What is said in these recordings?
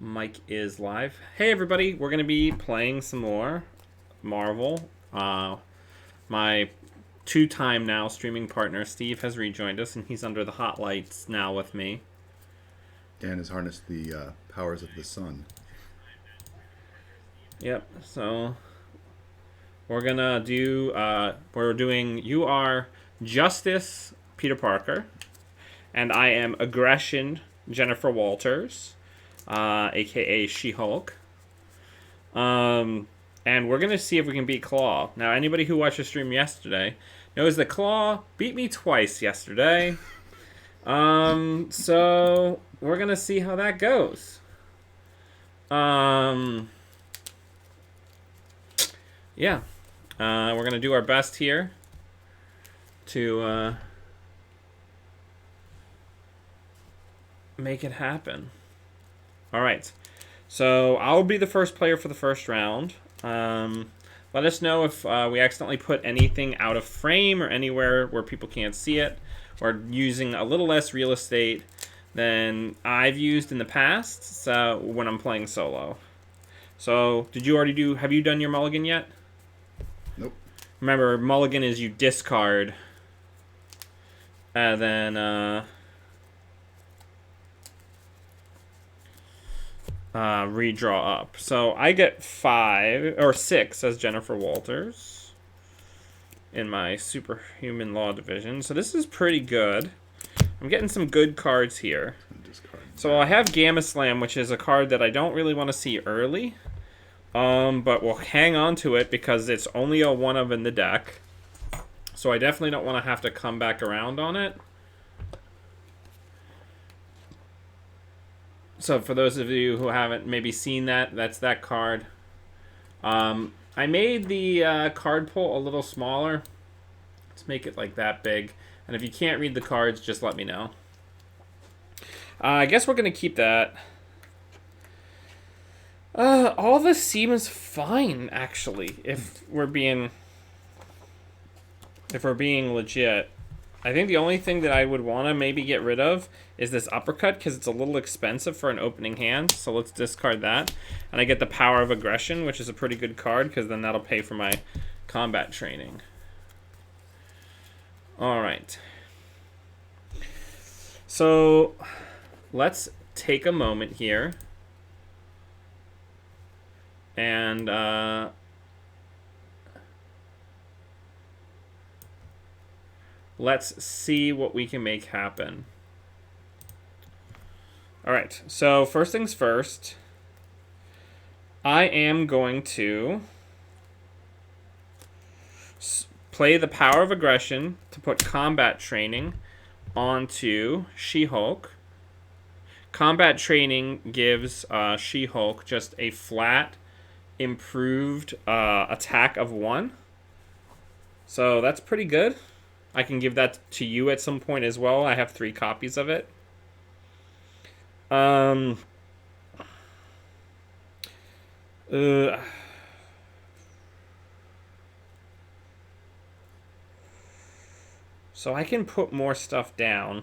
Mic is live. Hey everybody, we're going to be playing some more Marvel. My two-time now streaming partner Steve has rejoined us, and he's under the hot lights now with me. And has harnessed the powers of the sun. Yep, so we're going to do, you are Justice, Peter Parker, and I am Aggression, Jennifer Walters, aka She-Hulk. And we're going to see if we can beat Klaw. Now, anybody who watched the stream yesterday knows that Klaw beat me twice yesterday. So we're going to see how that goes. Yeah. We're going to do our best here to make it happen. All right. So I'll be the first player for the first round. Let us know if we accidentally put anything out of frame or anywhere where people can't see it, or using a little less real estate than I've used in the past. So when I'm playing solo. So did you already do? Have you done your mulligan yet? Nope. Remember, mulligan is you discard, and then redraw up. So I get 5 or 6 as Jennifer Walters in my superhuman law division. So this is pretty good. I'm getting some good cards here. So I have Gamma Slam, which is a card that I don't really want to see early. But we'll hang on to it because it's only a 1 of in the deck. So I definitely don't want to have to come back around on it. So for those of you who haven't maybe seen that, that's that card. I made the card pull a little smaller. Let's make it like that big. And if you can't read the cards, just let me know. I guess we're going to keep that. All this seems fine, actually, if we're being legit. I think the only thing that I would want to maybe get rid of is this uppercut, because it's a little expensive for an opening hand. So let's discard that. And I get the Power of Aggression, which is a pretty good card, because then that'll pay for my combat training. All right. So let's take a moment here. And let's see what we can make happen. All right, so first things first, I am going to play the Power of Aggression to put combat training onto She-Hulk. Combat training gives She-Hulk just a flat, improved attack of 1. So that's pretty good. I can give that to you at some point as well. I have 3 copies of it. So I can put more stuff down.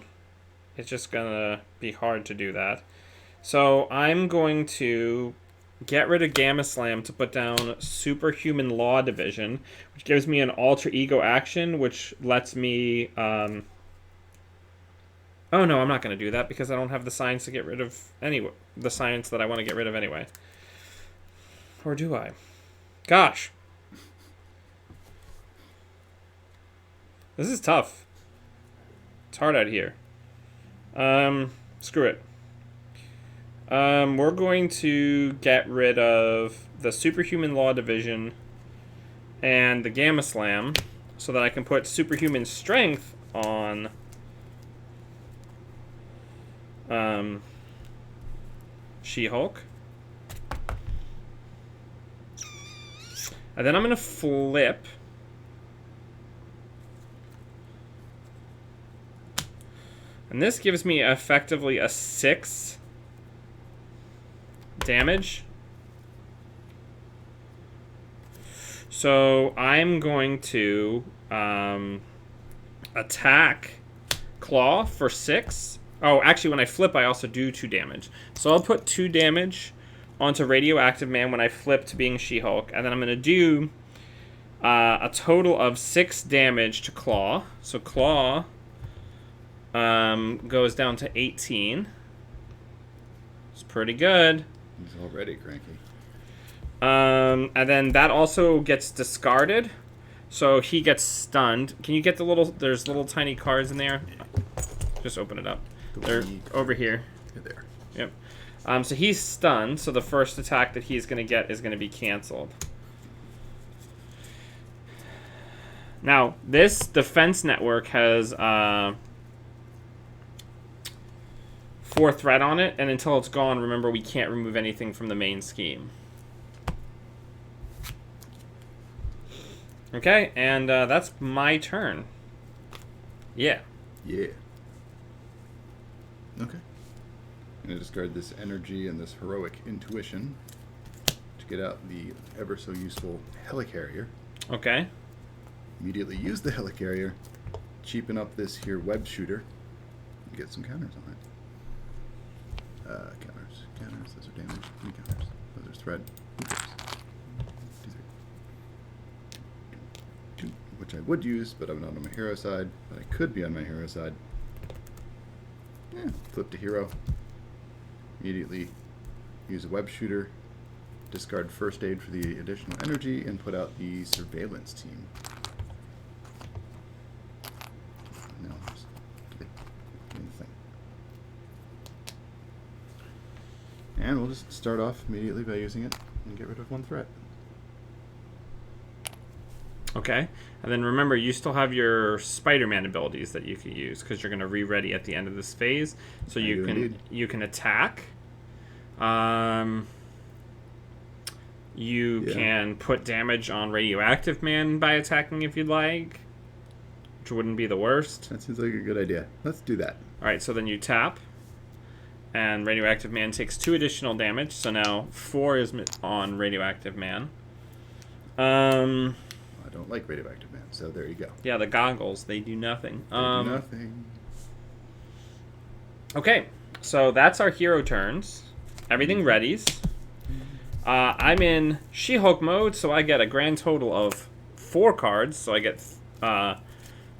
It's just gonna be hard to do that. So I'm going to get rid of Gamma Slam to put down Superhuman Law Division, which gives me an alter ego action, which lets me... Oh, no, I'm not going to do that because I don't have the science to get rid of anyway. The science that I want to get rid of anyway. Or do I? Gosh. This is tough. It's hard out here. Screw it. We're going to get rid of the Superhuman Law Division and the Gamma Slam so that I can put Superhuman Strength on She-Hulk. And then I'm going to flip. And this gives me effectively a 6 damage. So I'm going to attack Klaw for 6 Oh, actually, when I flip, I also do 2 damage. So I'll put 2 damage onto Radioactive Man when I flip to being She-Hulk. And then I'm going to do a total of 6 damage to Klaw. So Klaw goes down to 18. It's pretty good. He's already cranky. And then that also gets discarded. So he gets stunned. Can you get the little... There's little tiny cards in there. Just open it up. They're over here. Yeah, there. Yep. So he's stunned. So the first attack that he's going to get is going to be canceled. Now, this defense network has 4 threat on it. And until it's gone, remember, we can't remove anything from the main scheme. Okay, and that's my turn. Yeah. Yeah. Okay. I'm going to discard this energy and this heroic intuition to get out the ever so useful helicarrier. Okay. Immediately use the helicarrier, cheapen up this here web shooter, and get some counters on it. Counters, those are damage. Any counters. Those are threat. Which I would use, but I'm not on my hero side. But I could be on my hero side. Flip to hero. Immediately use a web shooter. Discard first aid for the additional energy and put out the surveillance team. No, just give me the thing. And we'll just start off immediately by using it and get rid of 1 threat. Okay. And then remember, you still have your Spider-Man abilities that you can use because you're going to re-ready at the end of this phase. So you can attack. You can put damage on Radioactive Man by attacking if you'd like, which wouldn't be the worst. That seems like a good idea. Let's do that. All right, so then you tap, and Radioactive Man takes 2 additional damage. So now 4 is on Radioactive Man. I don't like Radioactive Man, so there you go. Yeah, the goggles, they do nothing. They do nothing. Okay, so that's our hero turns. Everything readies. I'm in She-Hulk mode, so I get a grand total of 4 cards. So I get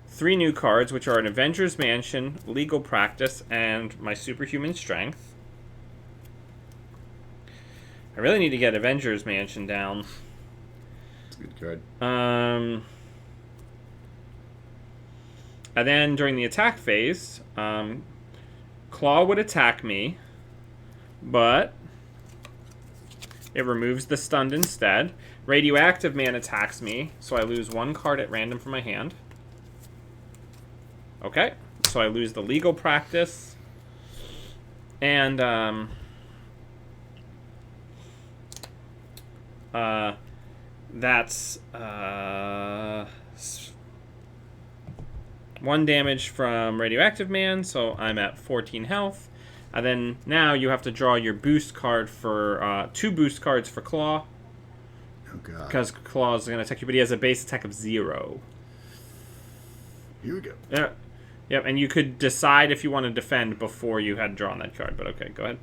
3 new cards, which are an Avengers Mansion, Legal Practice, and my Superhuman Strength. I really need to get Avengers Mansion down. It's a good card. And then during the attack phase, Klaw would attack me, but it removes the stunned instead. Radioactive Man attacks me, so I lose 1 card at random from my hand. Okay, so I lose the Legal Practice. And that's 1 damage from Radioactive Man, so I'm at 14 health. And then now you have to draw your boost card for 2 boost cards for Klaw. Oh god. Because Klaw is going to attack you, but he has a base attack of 0. Here we go. Yeah. Yep, and you could decide if you want to defend before you had drawn that card, but okay, go ahead.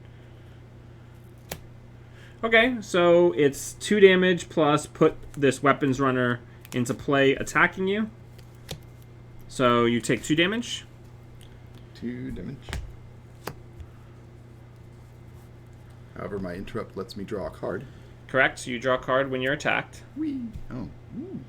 Okay, so it's 2 damage plus put this weapons runner into play attacking you. So you take 2 damage. 2 damage. However, my interrupt lets me draw a card. Correct, so you draw a card when you're attacked. Whee! Oh. Ooh.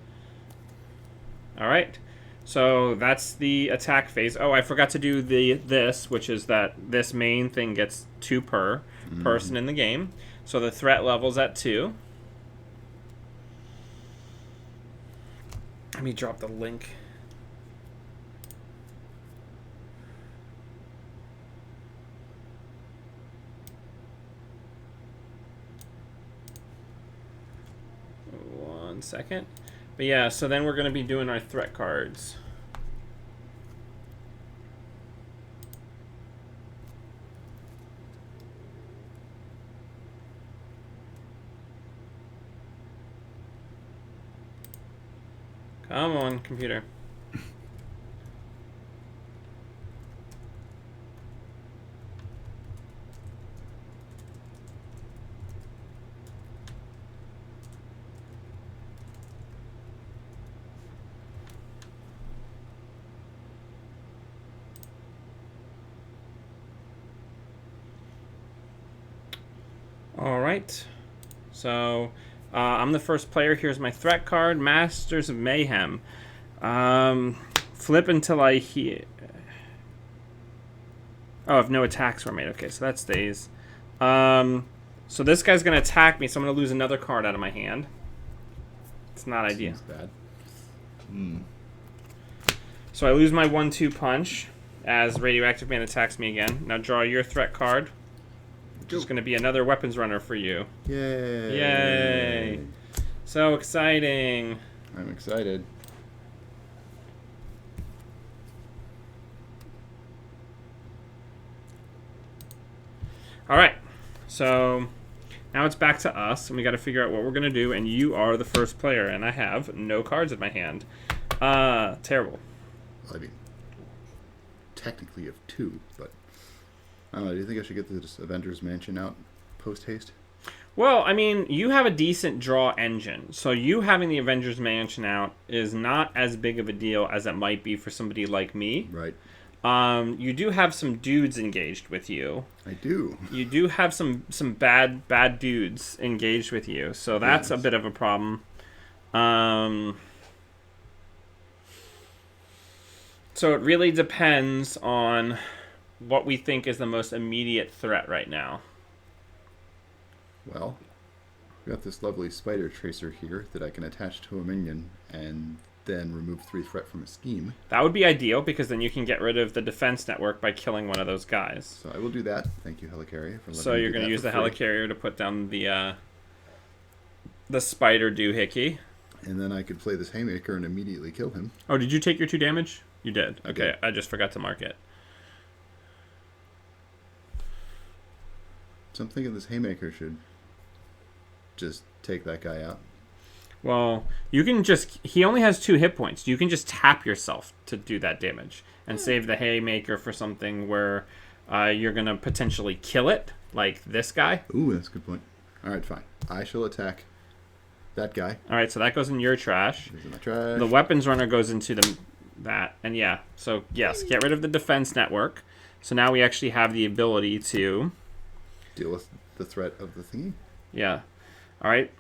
Alright, so that's the attack phase. Oh, I forgot to do this, which is that this main thing gets 2 per person in the game. So the threat level's at 2. Let me drop the link. One second. But yeah, so then we're going to be doing our threat cards. Come on, computer. right. So, I'm the first player. Here's my threat card, Masters of Mayhem. Flip until I hear... Oh, if no attacks were made. Okay, so that stays. So this guy's going to attack me, so I'm going to lose another card out of my hand. It's not ideal. Seems bad. So I lose my 1-2 punch as Radioactive Man attacks me again. Now draw your threat card, which is going to be another weapons runner for you. Yay! Yay! So exciting. I'm excited. All right. So now it's back to us, and we got to figure out what we're going to do, and you are the first player, and I have no cards in my hand. Terrible. I mean, technically you have 2, but I don't know. Do you think I should get this Avengers Mansion out post-haste? Well, I mean, you have a decent draw engine, so you having the Avengers Mansion out is not as big of a deal as it might be for somebody like me. Right. You do have some dudes engaged with you. I do. You do have some bad dudes engaged with you, so that's a bit of a problem. So it really depends on what we think is the most immediate threat right now. Well, we got this lovely spider tracer here that I can attach to a minion and then remove 3 threat from a scheme. That would be ideal, because then you can get rid of the defense network by killing one of those guys. So I will do that. Thank you, Helicarrier, for letting So me you're do going to that use for the free. Helicarrier to put down the spider doohickey. And then I could play this Haymaker and immediately kill him. Oh, did you take your 2 damage? You did. I Okay, did. I just forgot to mark it. So I'm thinking this Haymaker should just take that guy out. Well, you can just... He only has 2 hit points. You can just tap yourself to do that damage. And save the Haymaker for something where you're going to potentially kill it, like this guy. Ooh, that's a good point. Alright, fine. I shall attack that guy. Alright, so that goes in your trash. He's in my trash. The weapons runner goes into that. And yeah, so yes, get rid of the defense network. So now we actually have the ability to... Deal with the threat of the thingy. Yeah. Alright.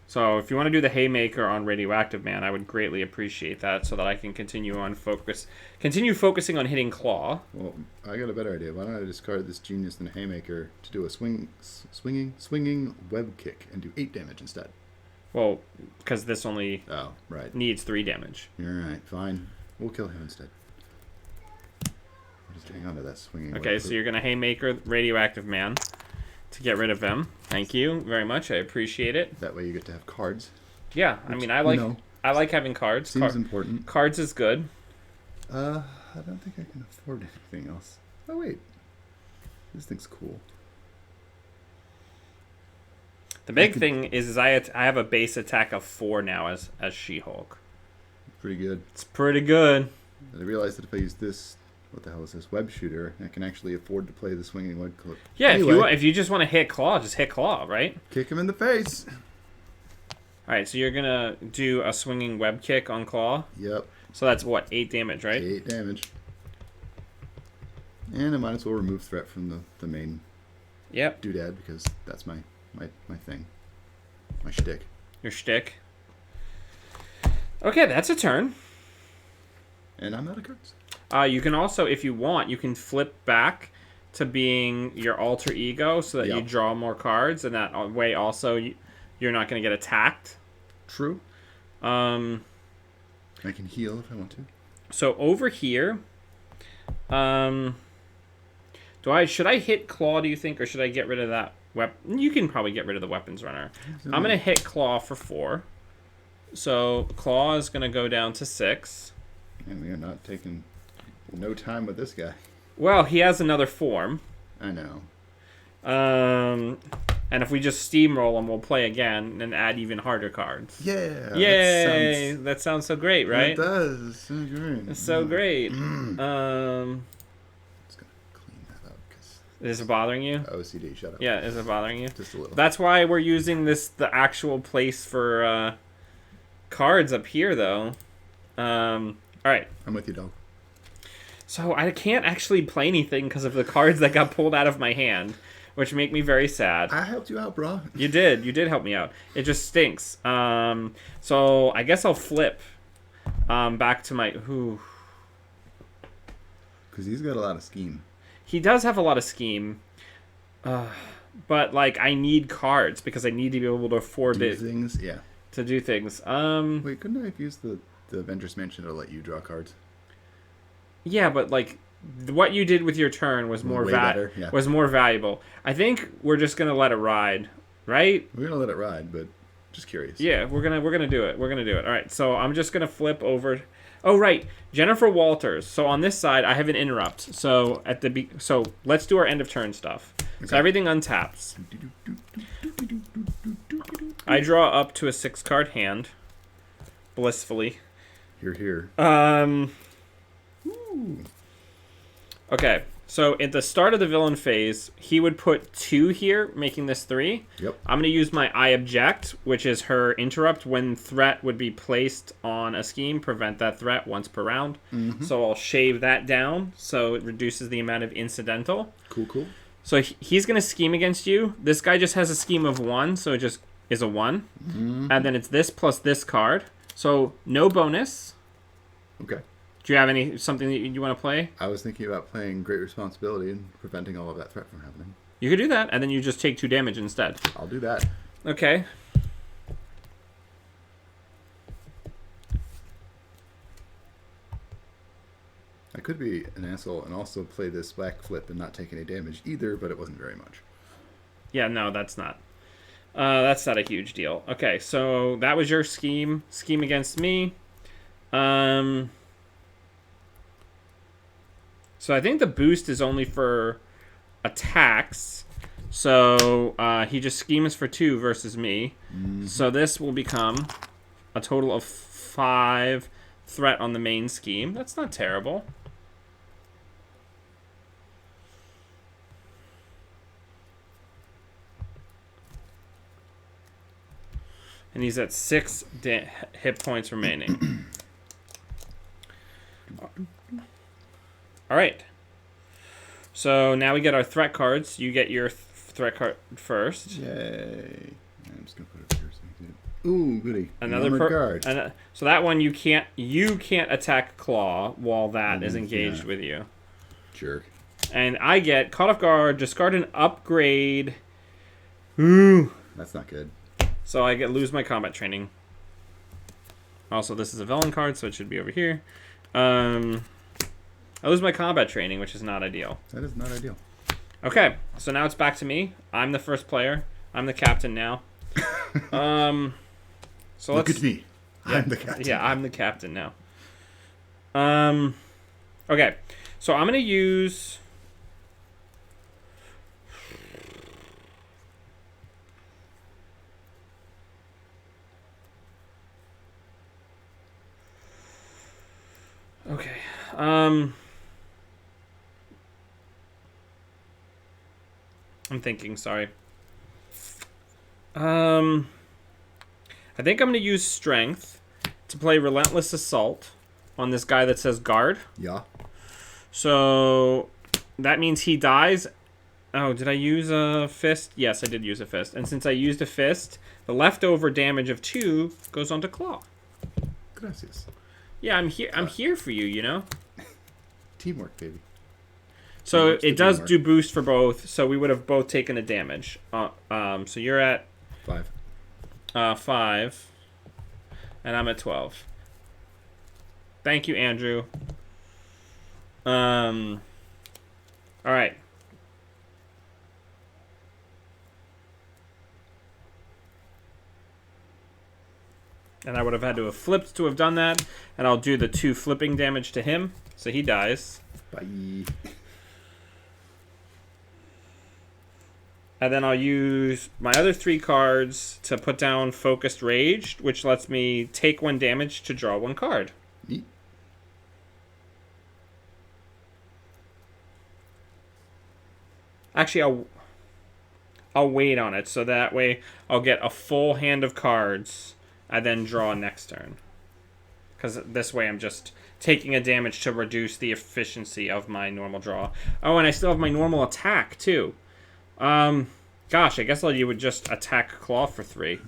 So if you want to do the Haymaker on Radioactive Man, I would greatly appreciate that, so that I can continue focusing on hitting Klaw. Well, I got a better idea. Why don't I discard this Genius and Haymaker to do a swinging web kick and do 8 damage instead? Well, because this only Oh, right. needs 3 damage. You're right. Fine. We'll kill him instead. I'll just hang on to that swinging Okay, web so hook. you're going to Haymaker Radioactive Man to get rid of him. Thank you very much. I appreciate it. That way you get to have cards. Yeah, I mean, I like having cards. Seems important. Cards is good. I don't think I can afford anything else. Oh, wait. This thing's cool. The big thing is I have a base attack of 4 now as She-Hulk. Pretty good. It's pretty good. And I realized that if I use this, what the hell is this, web shooter, I can actually afford to play the swinging web clip. Yeah, Anyway, if you just want to hit Klaw, just hit Klaw, right? kick him in the face. All right, so you're gonna do a swinging web kick on Klaw. Yep. So that's what, 8 damage, right? 8 damage. And I might as well remove threat from the main Yep. doodad because that's my thing. My shtick. Your shtick. Okay, that's a turn. And I'm out of cards. You can also, if you want, you can flip back to being your alter ego so that you Yep. draw more cards, and that way also you're not going to get attacked. True. Um, I can heal if I want to. so over here, should I hit Klaw, do you think, or should I get rid of that weapon? You can probably get rid of the weapons runner. I'm going to hit Klaw for 4. So Klaw is going to go down to 6. And we are not taking no time with this guy. Well, he has another form. I know. And if we just steamroll him, we'll play again and add even harder cards. Yeah. Yay! That sounds so great, right? It does. So great. It's so great. It's gonna clean that up because Is it bothering you? OCD. Shut up. Yeah, is it bothering you? Just a little. That's why we're using the actual place for cards up here, though. All right. I'm with you, dog. So I can't actually play anything because of the cards that got pulled out of my hand, which make me very sad. I helped you out, bro. You did help me out. It just stinks. So I guess I'll flip back to my Because he's got a lot of scheme. He does have a lot of scheme. But like I need cards because I need to be able to afford Do it things, yeah. to do things. Wait, couldn't I have used the Avengers Mansion to let you draw cards? Yeah, but like what you did with your turn was more better, yeah. was more valuable. I think we're just gonna let it ride, right? We're gonna let it ride, but just curious. Yeah, we're gonna do it. We're gonna do it. All right. So I'm just gonna flip over. Oh right, Jennifer Walters. So on this side, I have an interrupt. So so let's do our end of turn stuff. Okay. So everything untaps. I draw up to a 6-card hand, blissfully. Here. Ooh. Okay, so at the start of the villain phase, he would put 2 here, making this 3. Yep. I'm going to use my I object, which is her interrupt when threat would be placed on a scheme, prevent that threat once per round. Mm-hmm. So I'll shave that down so it reduces the amount of incidental. Cool. So he's going to scheme against you. This guy just has a scheme of 1, so it just is a 1. Mm-hmm. And then it's this plus this card. So no bonus. Okay. Do you have something that you want to play? I was thinking about playing Great Responsibility and preventing all of that threat from happening. You could do that, and then you just take 2 damage instead. I'll do that. Okay. I could be an asshole and also play this back flip and not take any damage either, but it wasn't very much. Yeah, no, that's not. That's not a huge deal. Okay, so that was your scheme. Scheme against me. So I think the boost is only for attacks. So he just schemes for 2 versus me. Mm-hmm. So this will become a total of 5 threat on the main scheme. That's not terrible. And he's at 6 hit points remaining. All right. So now we get our threat cards. You get your threat card first. Yay. I'm just going to put it here so you can... Ooh, goody. Another card. So that one you can't attack Klaw while that is engaged with you. Jerk. And I get caught off guard, discard an upgrade. Ooh. That's not good. So I lose my combat training. Also, this is a villain card, so it should be over here. I lose my combat training, which is not ideal. That is not ideal. Okay, so now it's back to me. I'm the first player. I'm the captain now. So look at me. Yeah, I'm the captain. Yeah, I'm the captain now. Okay, so I'm gonna use. Okay. I'm thinking, sorry. I think I'm going to use Strength to play Relentless Assault on this guy that says Guard. Yeah. So that means he dies. Oh, did I use a fist? Yes, I did use a fist. And since I used a fist, the leftover damage of 2 goes onto Klaw. Gracias. Yeah, I'm here. I'm here for you, you know? Teamwork, baby. So it does do boost for both, so we would have both taken a damage. So you're at 5. 5, and I'm at 12. Thank you, Andrew. All right. And I would have had to have flipped to have done that, and I'll do the 2 flipping damage to him, so he dies. Bye. And then I'll use my other 3 cards to put down Focused Rage, which lets me take 1 damage to draw 1 card. Neat. Actually, I'll wait on it, so that way I'll get a full hand of cards, and then draw next turn. Because this way I'm just taking a damage to reduce the efficiency of my normal draw. Oh, and I still have my normal attack, too. Gosh, I guess you would just attack Klaw for 3.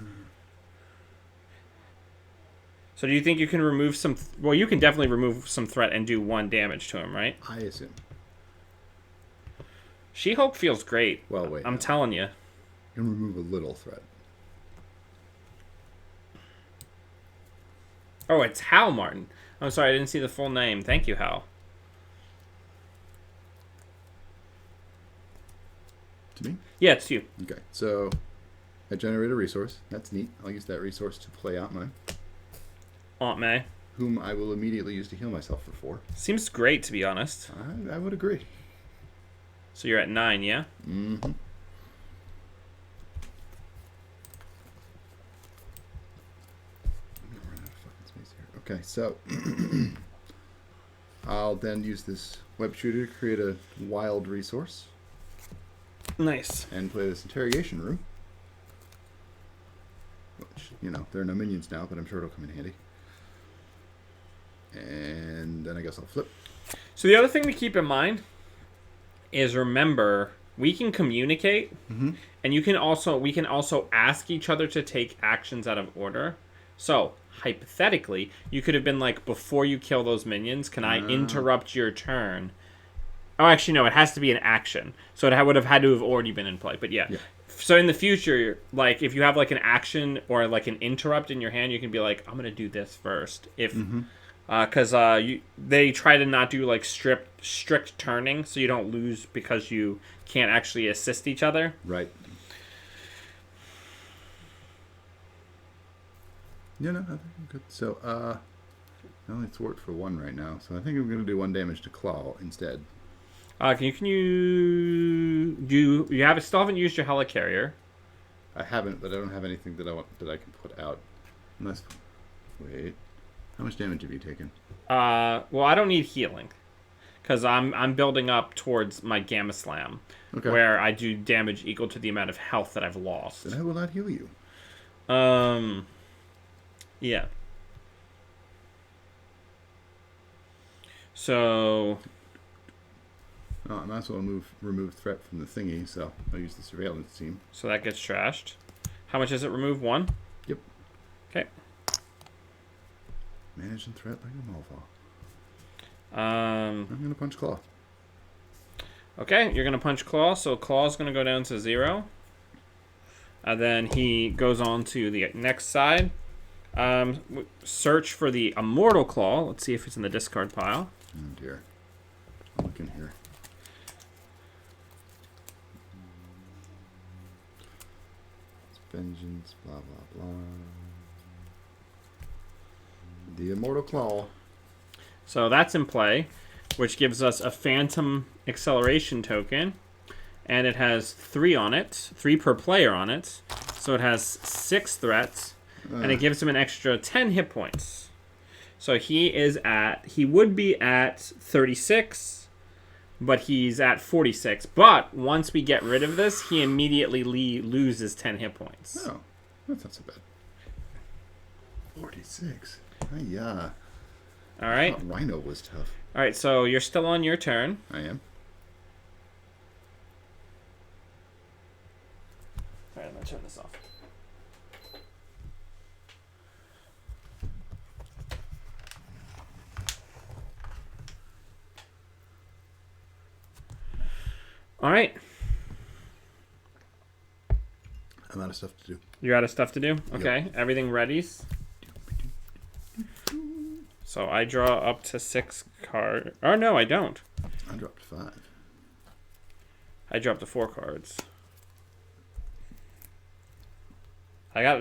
So do you think you can remove some... Well, you can definitely remove some threat and do 1 damage to him, right? I assume. She-Hulk feels great. Well, wait. I'm telling you. You can remove a little threat. Oh, it's Hal Martin. I'm sorry, I didn't see the full name. Thank you, Hal. To me? Yeah, it's you. Okay, so I generate a resource. That's neat. I'll use that resource to play Aunt May, Aunt May. whom I will immediately use to heal myself for 4. Seems great, to be honest. I would agree. So you're at 9, yeah? Mm-hmm. Okay, so I'll then use this web shooter to create a wild resource Nice. and play this interrogation room. Which, there are no minions now, but I'm sure it'll come in handy. And then I guess I'll flip. So the other thing to keep in mind is remember we can communicate, and we can also ask each other to take actions out of order. So hypothetically, you could have been like, before you kill those minions, can I interrupt your turn? Oh, actually, no, it has to be an action. So it would have had to have already been in play. But yeah. So in the future, like if you have like an action or like an interrupt in your hand, you can be like, I'm gonna do this first. If because they try to not do like strict turning, so you don't lose because you can't actually assist each other. Right. Yeah, no, I think I'm good. So, I only thwart for 1 right now, so I think I'm going to do 1 damage to Klaw instead. Can you still haven't used your helicarrier? I haven't, but I don't have anything that I can put out. Unless, wait, how much damage have you taken? Well, I don't need healing, because I'm building up towards my Gamma Slam, where I do damage equal to the amount of health that I've lost. Then I will not heal you. Yeah. So... Oh, I might as well remove threat from the thingy, so I'll use the surveillance team. So that gets trashed. How much does it remove? 1? Yep. Okay. Manage and threat like a mofo. I'm going to punch Klaw. Okay, you're going to punch Klaw, so Klaw's going to go down to 0. And then he goes on to the next side. Search for the immortal Klaw. Let's see if it's in the discard pile. Oh dear. I'll look in here. It's vengeance, blah blah blah. The immortal Klaw. So that's in play, which gives us a phantom acceleration token. And it has 3 on it, 3 per player on it. So it has 6 threats. And it gives him an extra 10 hit points. So he would be at 36, but he's at 46. But once we get rid of this, he immediately loses 10 hit points. Oh, that's not so bad. 46. Yeah. All right. I thought Rhino was tough. All right, so you're still on your turn. I am. All right, I'm going to turn this off. All right. I'm out of stuff to do. You're out of stuff to do? Okay. Yep. Everything readies? So I draw up to 6 cards. Oh, no, I don't. I dropped 5. I dropped to 4 cards. I got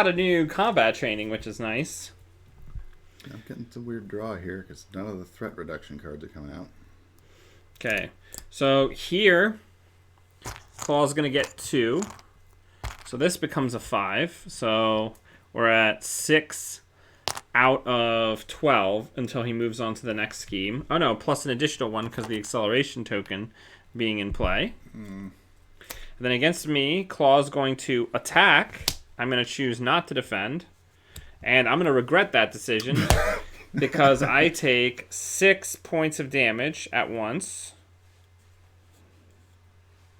a new combat training, which is nice. I'm getting some weird draw here because none of the threat reduction cards are coming out. Okay, so here, Klaw's going to get 2. So this becomes a 5. So we're at 6 out of 12 until he moves on to the next scheme. Oh no, plus an additional 1 because the acceleration token being in play. And then against me, Klaw's going to attack. I'm going to choose not to defend. And I'm going to regret that decision because I take 6 points of damage at once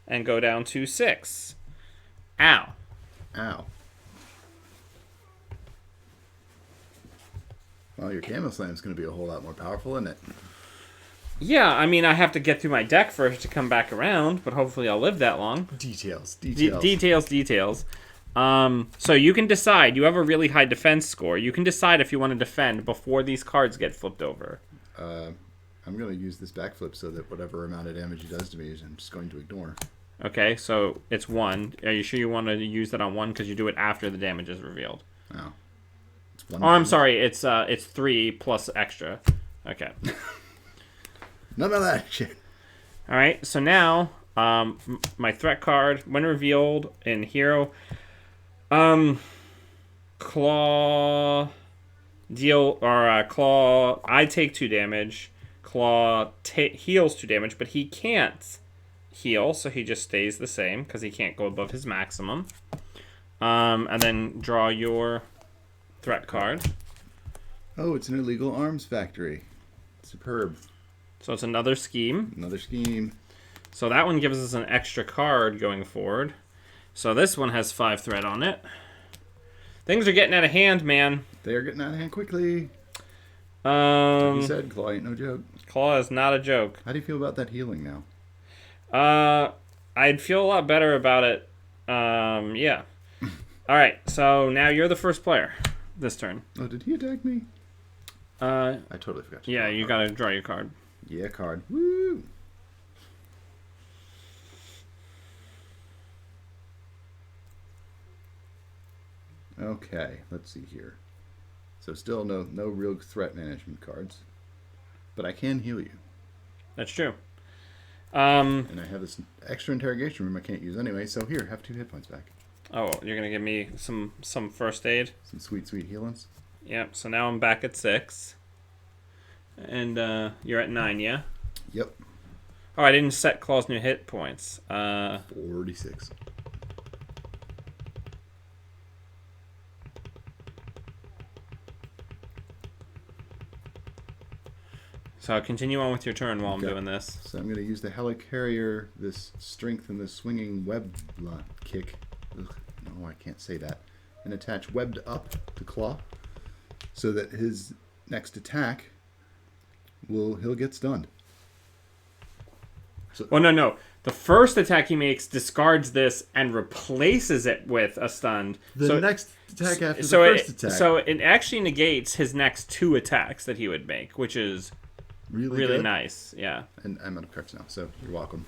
and go down to 6. Ow. Ow. Well, your Camo Slam's going to be a whole lot more powerful, isn't it? Yeah, I mean, I have to get through my deck first to come back around, but hopefully I'll live that long. Details. Details. So you can decide. You have a really high defense score. You can decide if you want to defend before these cards get flipped over. I'm going to use this backflip so that whatever amount of damage he does to me, I'm just going to ignore. Okay, so it's 1. Are you sure you want to use that on 1? Because you do it after the damage is revealed. Oh. It's 1 Oh, I'm sorry. It's 3 plus extra. Okay. None of that shit. All right, so now my threat card, when revealed in Hero, Klaw Klaw. I take 2 damage. Klaw heals 2 damage, but he can't heal, so he just stays the same because he can't go above his maximum. And then draw your threat card. Oh, it's an illegal arms factory. Superb. So it's another scheme. Another scheme. So that one gives us an extra card going forward. So this one has 5 threat on it. Things are getting out of hand, man. They are getting out of hand quickly. Like you said, Claw ain't no joke. Claw is not a joke. How do you feel about that healing now? I'd feel a lot better about it. Yeah. All right, so now you're the first player this turn. Oh, did he attack me? I totally forgot to Yeah, you gotta draw your card. Yeah, card. Woo! Okay, let's see here. So still no real threat management cards. But I can heal you. That's true. And I have this extra interrogation room I can't use anyway, so here, have 2 hit points back. Oh, you're gonna give me some first aid? Some sweet healings. Yep, so now I'm back at 6. And you're at 9, yeah? Yep. Oh, I didn't set Claw's new hit points. 46. So continue on with your turn while I'm doing this. So I'm going to use the Helicarrier, this strength and this swinging web kick. Ugh, no, I can't say that. And attach webbed up to Claw so that his next attack he'll get stunned. So, Well, no. The first attack he makes discards this and replaces it with a stunned. The next attack after the first attack. So it actually negates his next 2 attacks that he would make, which is really good. nice. Yeah. And I'm out of cards now, so you're welcome.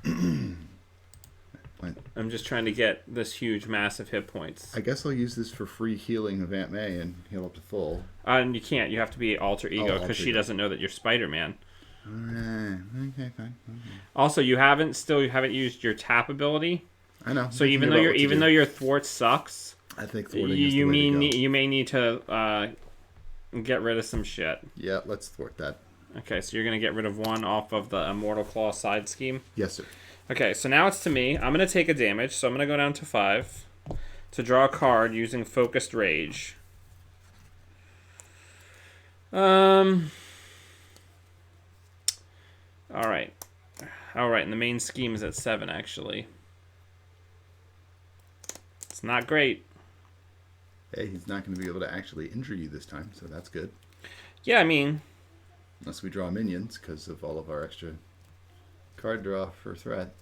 I'm just trying to get this huge, massive hit points. I guess I'll use this for free healing of Aunt May and heal up to full. And you can't. You have to be alter ego because she ego. doesn't know that you're Spider-Man. Alright. Okay, fine. Okay. Also, you haven't used your tap ability. I know. So even though your thwart sucks, I think thwarting is the way to go. you may need to get rid of some shit. Yeah, let's thwart that. Okay, so you're gonna get rid of 1 off of the Immortal Claw side scheme. Yes, sir. Okay, so now it's to me. I'm gonna take a damage, so I'm gonna go down to 5 to draw a card using Focused Rage. All right, and the main scheme is at 7 actually. It's not great. Hey, he's not going to be able to actually injure you this time, so that's good. Yeah, I mean, unless we draw minions because of all of our extra card draw for threat.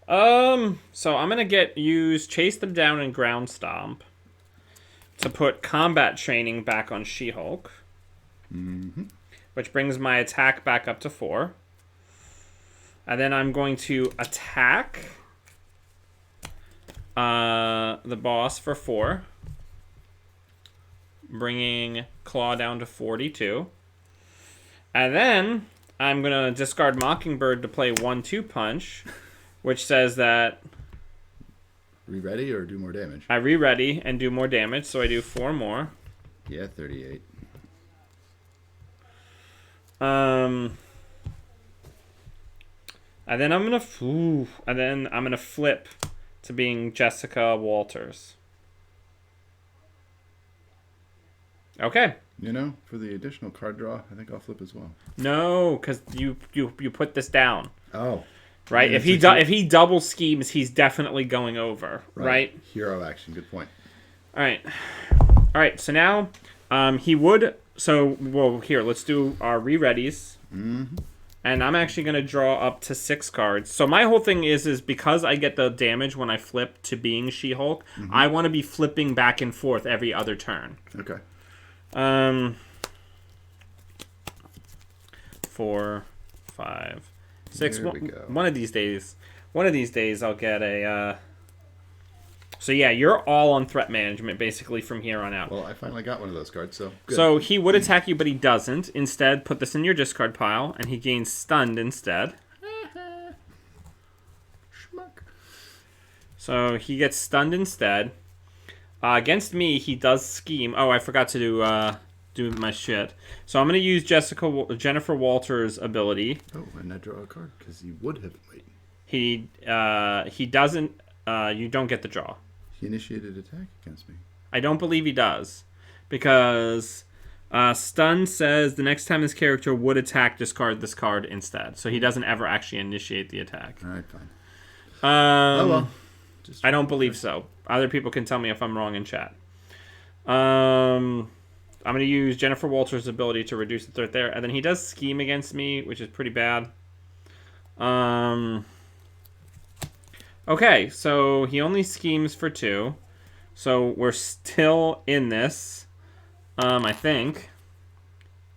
So I'm gonna use Chase Them Down and Ground Stomp to put combat training back on She-Hulk. Mm-hmm. Which brings my attack back up to 4. And then I'm going to attack the boss for 4. Bringing Claw down to 42. And then I'm going to discard Mockingbird to play 1-2 punch, which says that Re-ready or do more damage? I re-ready and do more damage, so I do 4 more. Yeah, 38. And then I'm gonna flip to being Jessica Walters. Okay. You know, for the additional card draw, I think I'll flip as well. No, because you put this down. Oh. Right? And If he double schemes, he's definitely going over. Right? Hero action. Good point. All right. All right. So now, he would. So well, here let's do our re-readies. Mm-hmm. And I'm actually going to draw up to 6 cards. So my whole thing is because I get the damage when I flip to being She-Hulk, I want to be flipping back and forth every other turn. Okay. 4, 5, 6. There we go. One of these days I'll get a. So yeah, you're all on threat management basically from here on out. Well, I finally got one of those cards, so good. So he would attack you, but he doesn't. Instead, put this in your discard pile, and he gains stunned instead. Schmuck. So he gets stunned instead. Against me, he does scheme. Oh, I forgot to do my shit. So I'm going to use Jennifer Walters' ability. Oh, and I draw a card because he would have waited. He doesn't. You don't get the draw. He initiated attack against me. I don't believe he does, because stun says the next time this character would attack, discard this card instead. So he doesn't ever actually initiate the attack. All right, fine. Oh well. I don't believe so. Other people can tell me if I'm wrong in chat. I'm going to use Jennifer Walters' ability to reduce the threat there. And then he does scheme against me, which is pretty bad. Okay, so he only schemes for 2. So we're still in this, I think.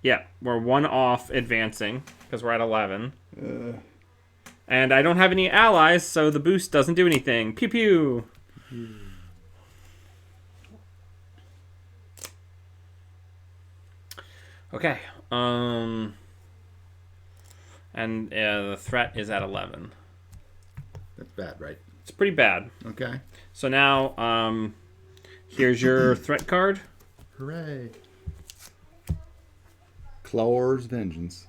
Yeah, we're 1 off advancing, because we're at 11. And I don't have any allies, so the boost doesn't do anything. Pew pew! Okay, and the threat is at 11. That's bad, right? It's pretty bad. Okay. So now, here's your threat card. Hooray. Klaw's Vengeance.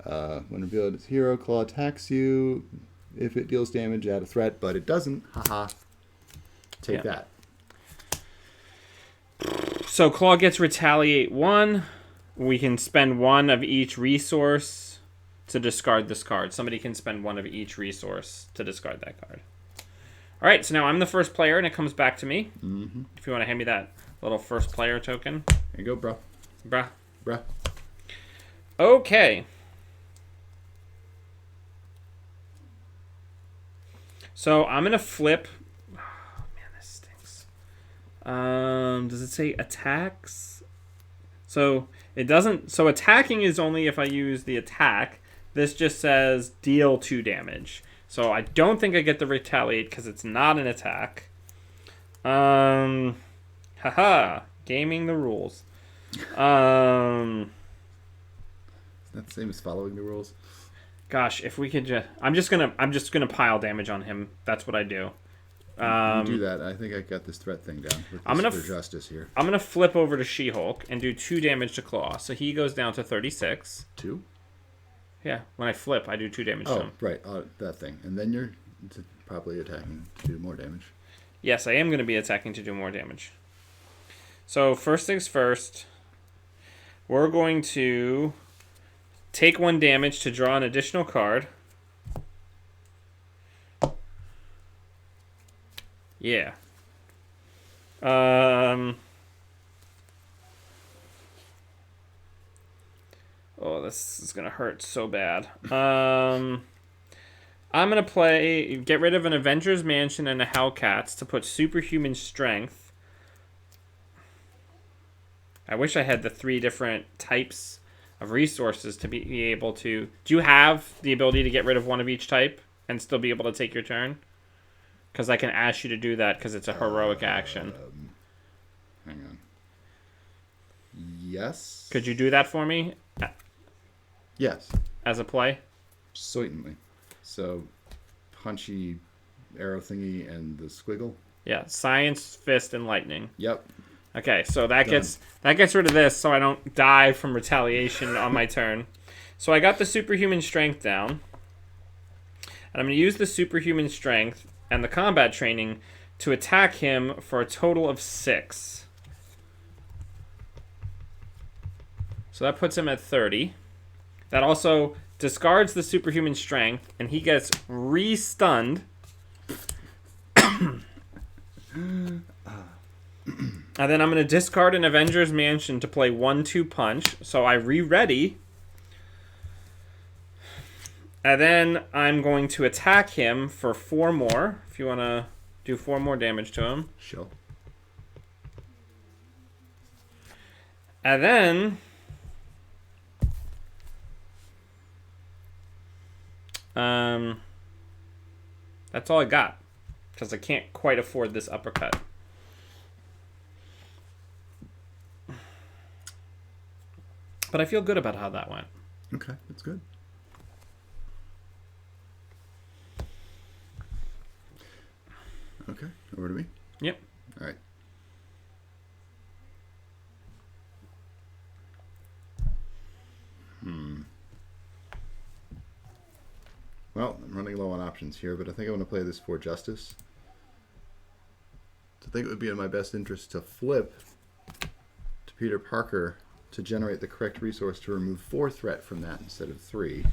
When revealed as hero, Klaw attacks you. If it deals damage, add a threat, but it doesn't. Haha. Take that. So Klaw gets Retaliate 1. We can spend 1 of each resource to discard this card. Somebody can spend 1 of each resource to discard that card. All right, so now I'm the first player, and it comes back to me. Mm-hmm. If you want to hand me that little first player token. Here you go, bro. Bruh. Okay. So I'm going to flip. Oh, man, this stinks. Does it say attacks? So it doesn't. So attacking is only if I use the attack. This just says deal 2 damage. So I don't think I get the retaliate because it's not an attack. Haha. Gaming the rules. Isn't that the same as following the rules? Gosh, if we could just, I'm just gonna pile damage on him. That's what I do. You do that. I think I got this threat thing down. I'm gonna for justice here. I'm gonna flip over to She-Hulk and do 2 damage to Klaw. So he goes down to 36. 2? Yeah, when I flip, I do 2 damage to him. Right, that thing, and then you're probably attacking to do more damage. Yes, I am gonna be attacking to do more damage. So first things first, we're going to take 1 damage to draw an additional card. Yeah. Oh, this is gonna hurt so bad. I'm gonna get rid of an Avengers Mansion and a Hellcats to put superhuman strength. I wish I had the 3 different types of resources to be able to. Do you have the ability to get rid of 1 of each type and still be able to take your turn? Because I can ask you to do that because it's a heroic action. Hang on. Yes. Could you do that for me? Yes. As a play? Certainly. So, punchy arrow thingy and the squiggle. Yeah, Science, Fist, and Lightning. Yep. Okay, so that gets rid of this, so I don't die from retaliation on my turn. So I got the superhuman strength down, and I'm going to use the superhuman strength and the combat training to attack him for a total of 6. So that puts him at 30. That also discards the superhuman strength, and he gets re-stunned. And then I'm going to discard an Avenger's Mansion to play 1/2 punch. So I re-ready. And then I'm going to attack him for 4 more. If you want to do 4 more damage to him. Sure. And then... that's all I got. Because I can't quite afford this uppercut. But I feel good about how that went. Okay, that's good. Okay, over to me. Yep. All right. Well, I'm running low on options here, but I think I want to play this for justice. I think it would be in my best interest to flip to Peter Parker to generate the correct resource to remove 4 threat from that instead of 3.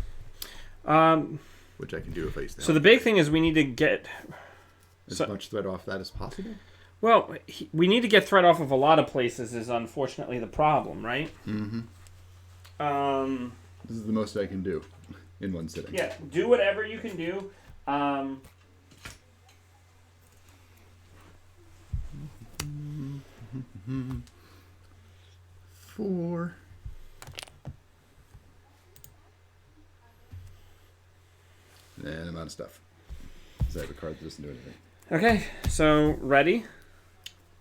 Which I can do if I use that. So the big thing is we need to get... as much threat off that as possible? Well, we need to get threat off of a lot of places is unfortunately the problem, right? Mm-hmm. This is the most I can do in one sitting. Yeah, do whatever you can do. 4. And I'm out of stuff. Because I have a card that doesn't do anything. Okay, so ready?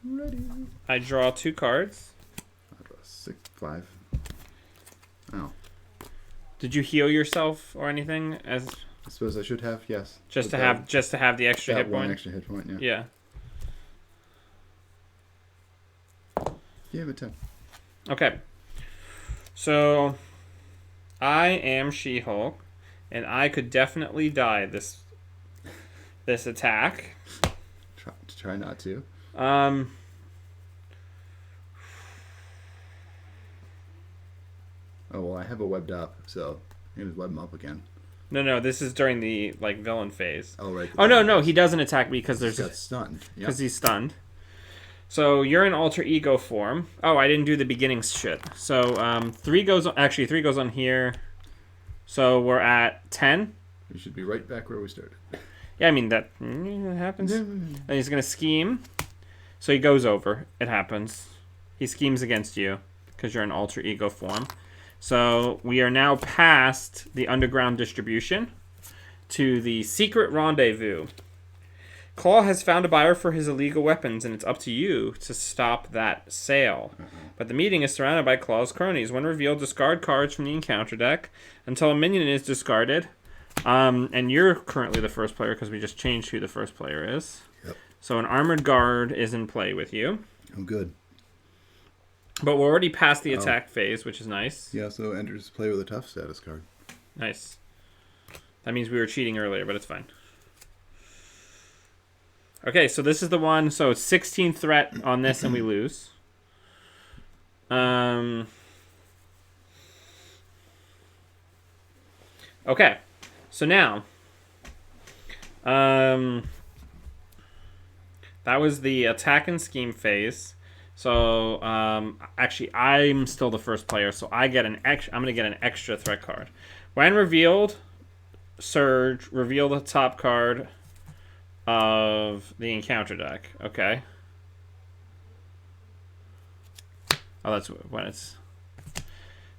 Ready. I draw 2 cards. I draw 6, 5. Oh. Did you heal yourself or anything? As I suppose I should have, yes. just But to have the extra hit one point. extra hit point, yeah. Yeah. Yeah, but 10. Okay. So I am She-Hulk, and I could definitely die this attack. Try not to. Oh, well, I have a webbed up, so I'm going to web him up again. No, this is during the villain phase. Oh, right. Oh no, he doesn't attack me because He's got stunned. because he's stunned. So you're in alter ego form. Oh, I didn't do the beginning shit. So 3 goes on, actually 3 goes on here. So we're at 10. We should be right back where we started. Yeah, I mean that happens. And he's gonna scheme. So he goes over. It happens. He schemes against you because you're in alter ego form. So we are now past the underground distribution to the secret rendezvous. Klaw has found a buyer for his illegal weapons, and it's up to you to stop that sale. But the meeting is surrounded by Klaw's cronies. When revealed, discard cards from the encounter deck until a minion is discarded. And you're currently the first player because we just changed who the first player is. Yep. So an armored guard is in play with you. Oh, good. But we're already past the attack phase, which is nice. Yeah, so enters play with a tough status card. Nice. That means we were cheating earlier, but it's fine. Okay, so this is the one. So it's 16 threat on this, and we lose. Okay, so now, that was the attack and scheme phase. So actually, I'm still the first player, so I get an I'm gonna get an extra threat card. When revealed, Surge, reveal the top card of the encounter deck. Okay. Oh, that's when it's...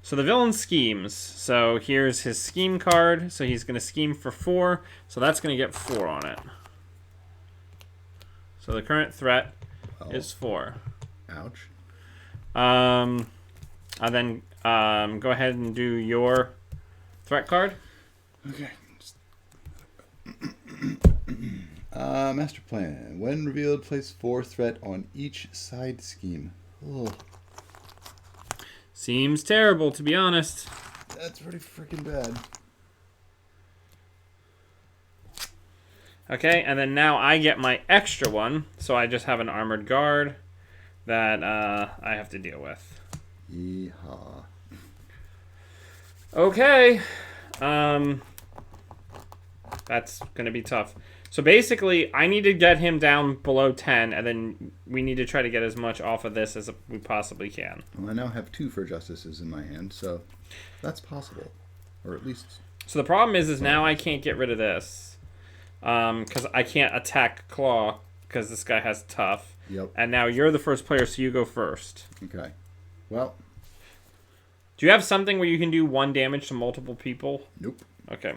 So the villain schemes. So here's his scheme card. So he's going to scheme for 4. So that's going to get 4 on it. So the current threat is 4. Ouch. And then go ahead and do your threat card. Okay. Master plan. When revealed, place 4 threat on each side scheme. Ugh. Seems terrible, to be honest. That's pretty freaking bad. Okay, and then now I get my extra one, so I just have an armored guard that I have to deal with. Yeehaw. Okay. That's going to be tough. So basically, I need to get him down below 10, and then we need to try to get as much off of this as we possibly can. Well, I now have 2 for justices in my hand, so that's possible. Or at least... So the problem is now I can't get rid of this. Because I can't attack Klaw, because this guy has tough. Yep. And now you're the first player, so you go first. Okay. Well... Do you have something where you can do 1 damage to multiple people? Nope. Okay.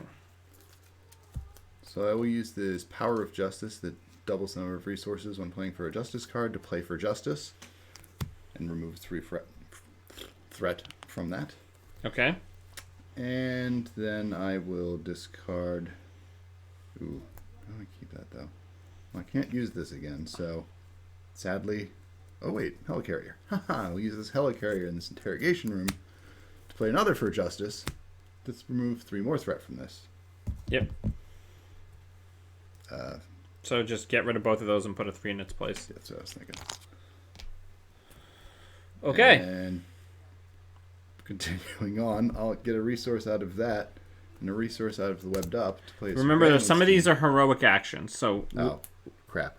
So I will use this Power of Justice that doubles the number of resources when playing for a Justice card to play for Justice. And remove 3 threat from that. Okay. And then I will discard... Ooh, how do I keep that, though? Well, I can't use this again, so... Sadly... Oh, wait, Helicarrier. Haha, I'll use this Helicarrier in this interrogation room to play another for Justice. Let's remove 3 more threat from this. Yep. So just get rid of both of those and put a 3 in its place. That's what I was thinking. Okay. And continuing on, I'll get a resource out of that and a resource out of the webbed up to play. Remember, some of these are heroic actions, so... Oh, crap.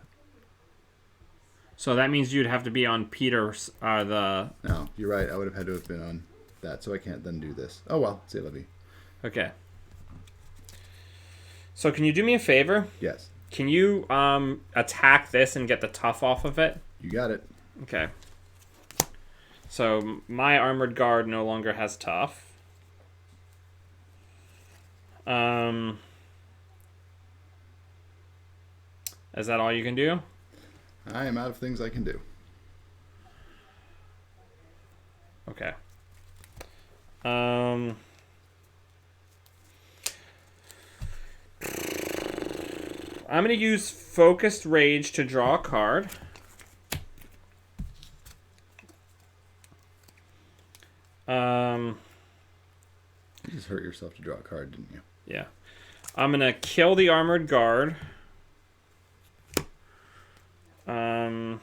So that means you'd have to be on Peter's, No, you're right. I would have had to have been on that, so I can't then do this. Oh, well. C'est la vie. Okay. So can you do me a favor? Yes. Can you attack this and get the tough off of it? You got it. Okay. So my armored guard no longer has tough. Is that all you can do? I am out of things I can do. Okay. I'm going to use Focused Rage to draw a card. You just hurt yourself to draw a card, didn't you? Yeah. I'm going to kill the armored guard. I'm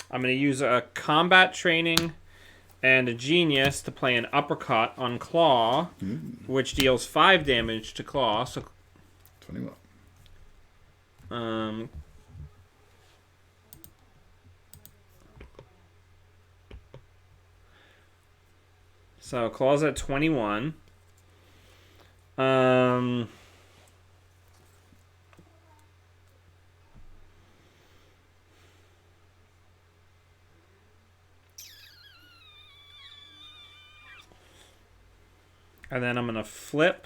going to use a combat training and a genius to play an uppercut on Klaw, which deals 5 damage to Klaw. So, 21. So Klaw's at 21. And then I'm going to flip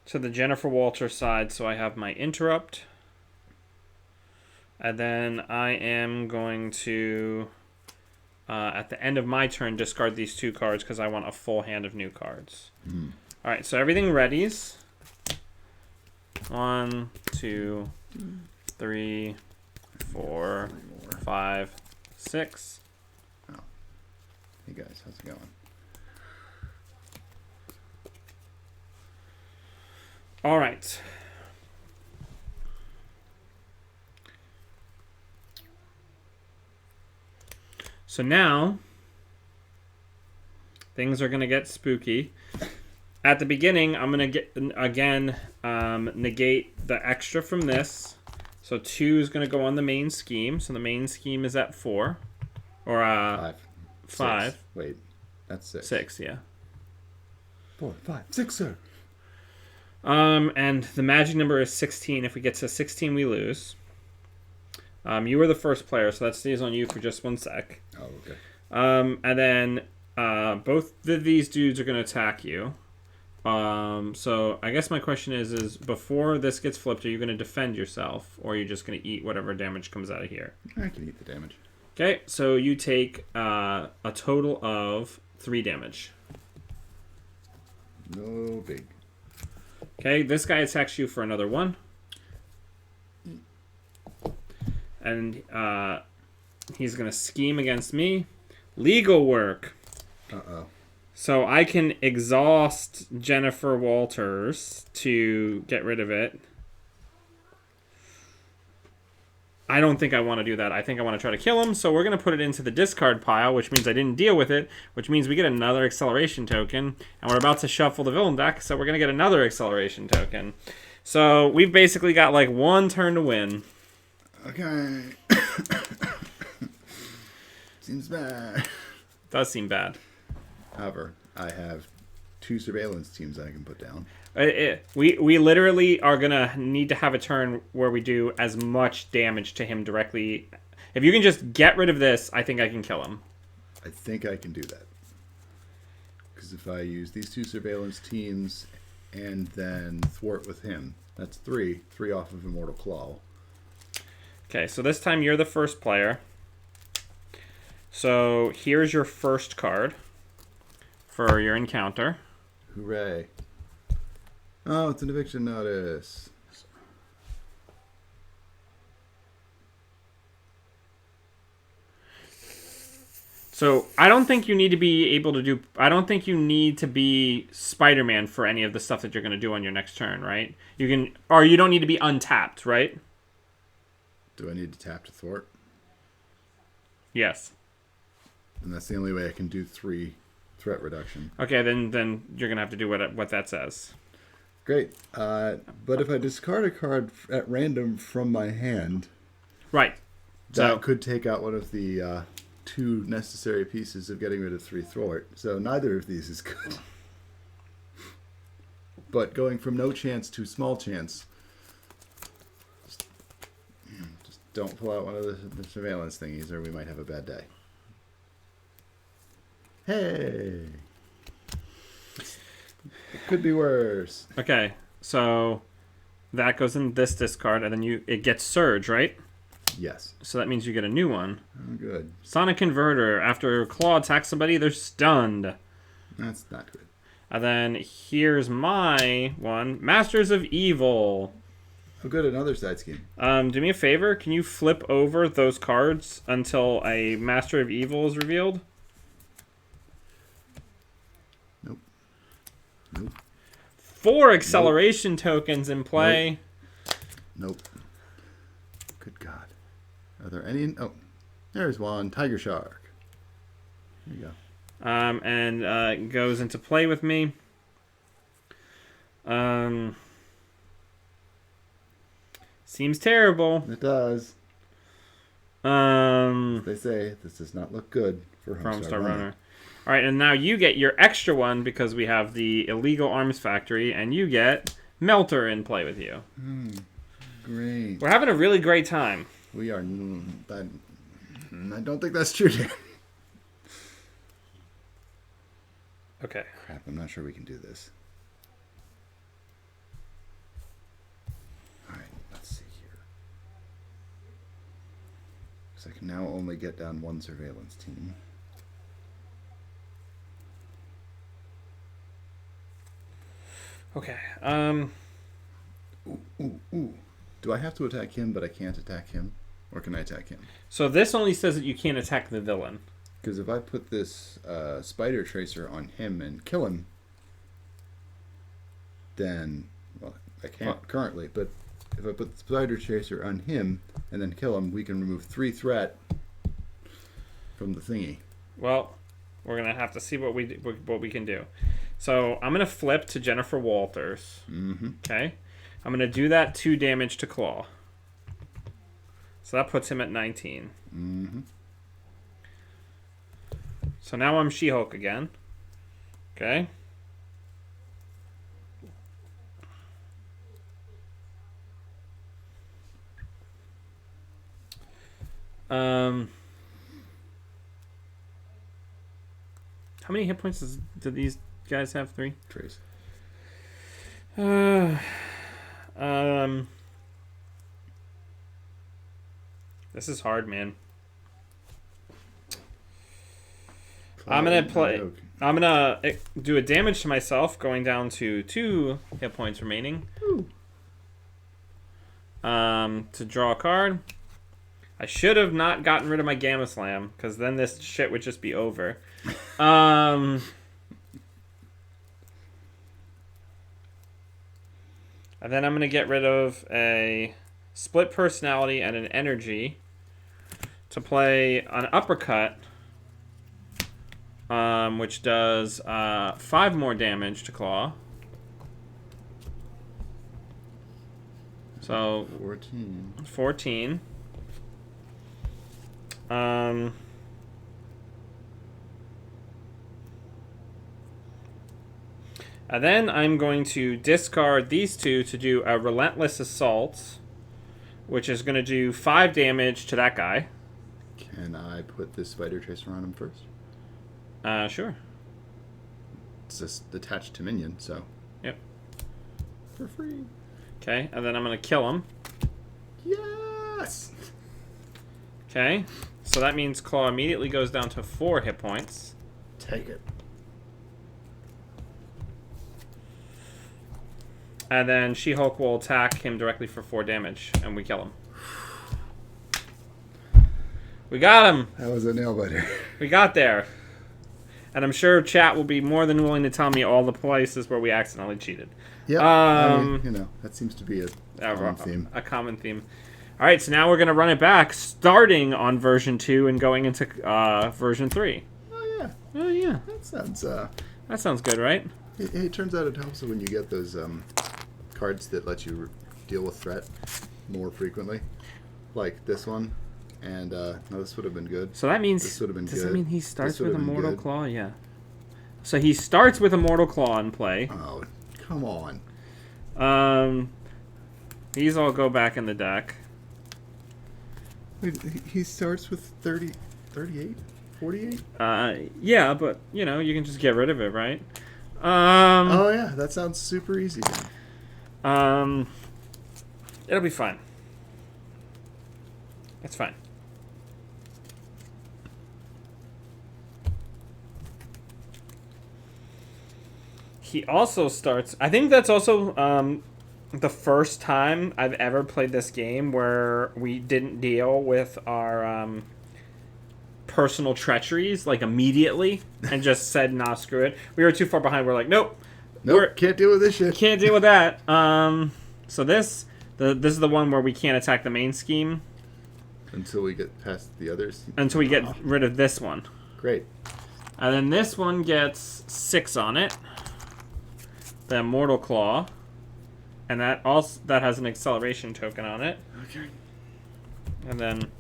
to the Jennifer Walter side so I have my interrupt. And then I am going to, at the end of my turn, discard these 2 cards because I want a full hand of new cards. All right, so everything readies. 1, 2, 3, 4, 5, 6. Oh. Hey guys, how's it going? All right. So now, things are going to get spooky. At the beginning, I'm going to get, again, negate the extra from this. So 2 is going to go on the main scheme. So the main scheme is at 4. Or 5. 6. Wait, that's 6. 6, yeah. 4, 5, 6, sir. And the magic number is 16. If we get to 16, we lose. You were the first player, so that stays on you for just 1 sec. Oh, okay. And then both of these dudes are going to attack you. So I guess my question is before this gets flipped, are you going to defend yourself, or are you just going to eat whatever damage comes out of here? I can eat the damage. Okay, so you take a total of 3 damage. No big. Okay, this guy attacks you for another 1. And he's going to scheme against me. Legal work. Uh-oh. So I can exhaust Jennifer Walters to get rid of it. I don't think I want to do that. I think I want to try to kill him, so we're going to put it into the discard pile, which means I didn't deal with it, which means we get another acceleration token, and we're about to shuffle the villain deck, so we're going to get another acceleration token. So we've basically got like one turn to win. Okay. Seems bad. Does seem bad. However, I have 2 surveillance teams I can put down. We literally are going to need to have a turn where we do as much damage to him directly. If you can just get rid of this, I think I can kill him. I think I can do that. Because if I use these 2 surveillance teams and then thwart with him, that's 3 off of Immortal Klaw. Okay, so this time you're the first player. So here's your first card for your encounter. Hooray. Oh, it's an eviction notice. So I don't think you need to be able to do... I don't think you need to be Spider-Man for any of the stuff that you're going to do on your next turn, right? You can... Or you don't need to be untapped, right? Do I need to tap to thwart? Yes. And that's the only way I can do 3 threat reduction. Okay, then you're going to have to do what that says. Great. But if I discard a card at random from my hand... Right. That could take out one of the 2 necessary pieces of getting rid of 3 thwart. So neither of these is good. But going from no chance to small chance... Just don't pull out one of the surveillance thingies or we might have a bad day. Hey! It could be worse. Okay, so that goes in this discard, and then it gets Surge, right? Yes. So that means you get a new one. Oh, good. Sonic Converter. After Klaw attacks somebody, they're stunned. That's not good. And then here's my one. Masters of Evil. Oh, good. Another side scheme. Do me a favor. Can you flip over those cards until a Master of Evil is revealed? Nope. Nope. 4 acceleration tokens in play. Nope. Good God. Are there any? Oh, there's one. Tiger Shark. There you go. And it goes into play with me. Seems terrible. It does. They say this does not look good for Homestar Runner. All right, and now you get your extra one because we have the illegal arms factory, and you get Melter in play with you. Great. We're having a really great time. We are. I don't think that's true, Dan. Okay. Crap, I'm not sure we can do this. Alright, let's see here. Because I can now only get down 1 surveillance team. Okay. Ooh. Do I have to attack him, but I can't attack him? Or can I attack him? So this only says that you can't attack the villain. Because if I put this spider tracer on him and kill him, then, well, I can't currently, but if I put the spider tracer on him and then kill him, we can remove 3 threat from the thingy. Well, we're gonna have to see what we can do. So I'm gonna flip to Jennifer Walters. Okay, I'm gonna do that 2 damage to Klaw. So that puts him at 19. So now I'm She-Hulk again. Okay. How many hit points do these guys have? 3? Trace. This is hard, man. I'm gonna do a damage to myself, going down to 2 hit points remaining. To draw a card. I should have not gotten rid of my Gamma Slam, because then this shit would just be over. And then I'm gonna get rid of a split personality, and an energy to play an uppercut, which does 5 more damage to Klaw. So 14. And then I'm going to discard these 2 to do a Relentless Assault, which is going to do 5 damage to that guy. Can I put this Spider Tracer on him first? Sure. It's just attached to minion, so. Yep. For free. Okay, and then I'm going to kill him. Yes! Okay, so that means Klaw immediately goes down to 4 hit points. Take it. And then She-Hulk will attack him directly for 4 damage, and we kill him. We got him! That was a nail biter. We got there. And I'm sure chat will be more than willing to tell me all the places where we accidentally cheated. Yeah, I mean, that seems to be a common theme. A common theme. All right, so now we're going to run it back, starting on version 2 and going into version 3. Oh, yeah. Oh, yeah. That sounds good, right? It turns out it helps when you get those cards that let you deal with threat more frequently. Like this one. And, no, this would have been good. So that means... This would have been does good. that mean he starts with Immortal Klaw? Yeah. So he starts with Immortal Klaw in play. Oh, come on. These all go back in the deck. Wait, he starts with 30, 38? 48? Yeah, but, you know, you can just get rid of it, right? Oh, yeah, that sounds super easy then. It'll be fine. It's fine. He also starts... I think that's also the first time I've ever played this game where we didn't deal with our personal treacheries, like, immediately, and just said, nah, screw it. We were too far behind. We're like, nope. Can't deal with this shit. Can't deal with that. So this is the one where we can't attack the main scheme. Until we get past the others? Until we get rid of this one. Great. And then this one gets 6 on it. The Immortal Klaw. And that has an acceleration token on it. Okay. And then...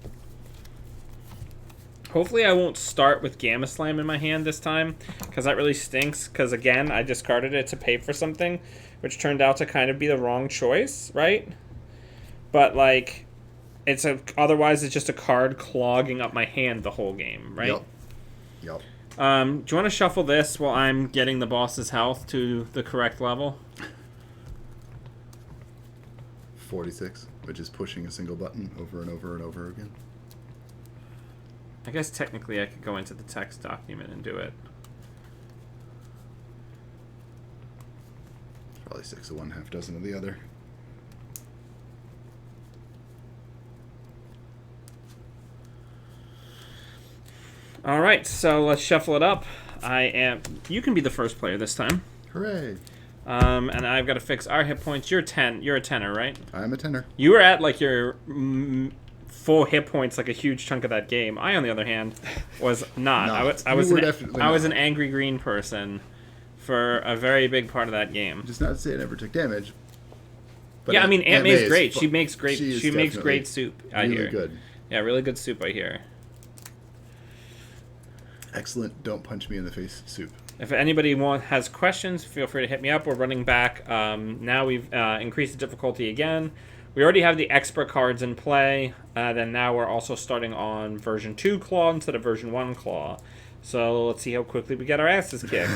hopefully I won't start with Gamma Slam in my hand this time. Because that really stinks. Because, again, I discarded it to pay for something. Which turned out to kind of be the wrong choice, right? But, like... otherwise it's just a card clogging up my hand the whole game, right? Yep. Do you want to shuffle this while I'm getting the boss's health to the correct level? 46, which is pushing a single button over and over and over again. I guess technically I could go into the text document and do it. Probably 6 of one, half dozen of the other. All right, so let's shuffle it up. You can be the first player this time. Hooray! And I've got to fix our hit points. You're a 10er, right? I'm a 10er. You were at like your full hit points, like a huge chunk of that game. I, on the other hand, was not. I was an angry green person for a very big part of that game. Just not to say I never took damage. But yeah, I mean Aunt May's great. She makes great. She makes great soup. I hear. Really good. Yeah, really good soup. I hear. Excellent. Don't punch me in the face soup. If anybody has questions, feel free to hit me up. We're running back. Now we've increased the difficulty again. We already have the expert cards in play. Then now we're also starting on version 2 Klaw instead of version 1 Klaw. So let's see how quickly we get our asses kicked.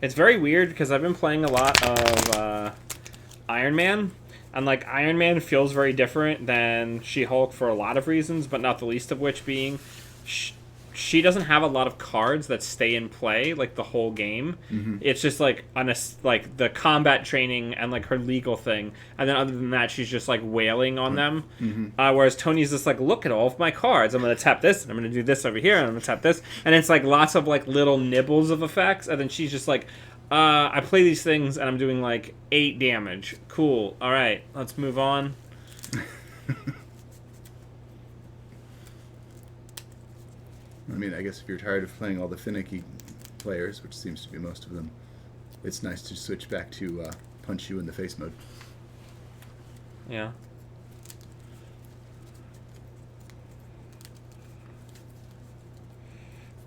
It's very weird because I've been playing a lot of Iron Man, and like Iron Man feels very different than She-Hulk for a lot of reasons, but not the least of which being she doesn't have a lot of cards that stay in play like the whole game. It's just like like the combat training and like her legal thing, and then other than that, she's just like wailing on them. Whereas Tony's just like, look at all of my cards. I'm gonna tap this, and I'm gonna do this over here, and I'm gonna tap this, and it's like lots of like little nibbles of effects, and then she's just like, I play these things, and I'm doing like 8 damage. Cool. All right, let's move on. I mean, I guess if you're tired of playing all the finicky players, which seems to be most of them, it's nice to switch back to punch you in the face mode. Yeah.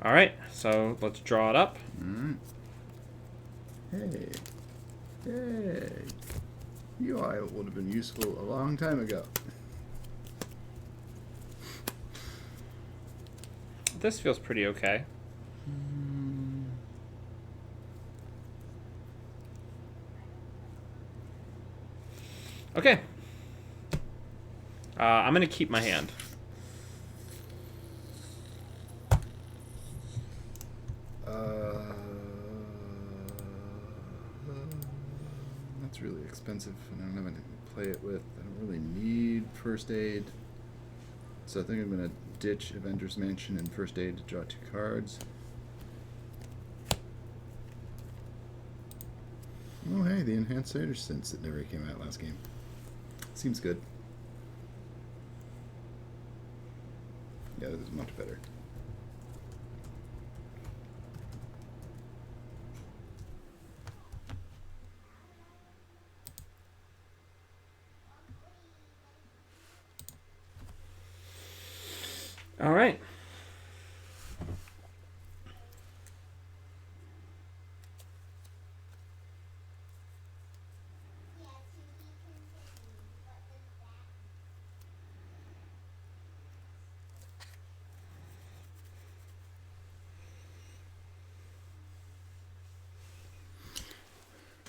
All right, so let's draw it up. Hey. Hey. UI would have been useful a long time ago. This feels pretty okay. Okay. I'm going to keep my hand. That's really expensive, and I don't have anything to play it with. I don't really need first aid. So I think I'm going to ditch Avengers Mansion and first aid to draw 2 cards. Oh, hey, the enhanced Raiders sense that never came out last game. Seems good. Yeah, this is much better. All right.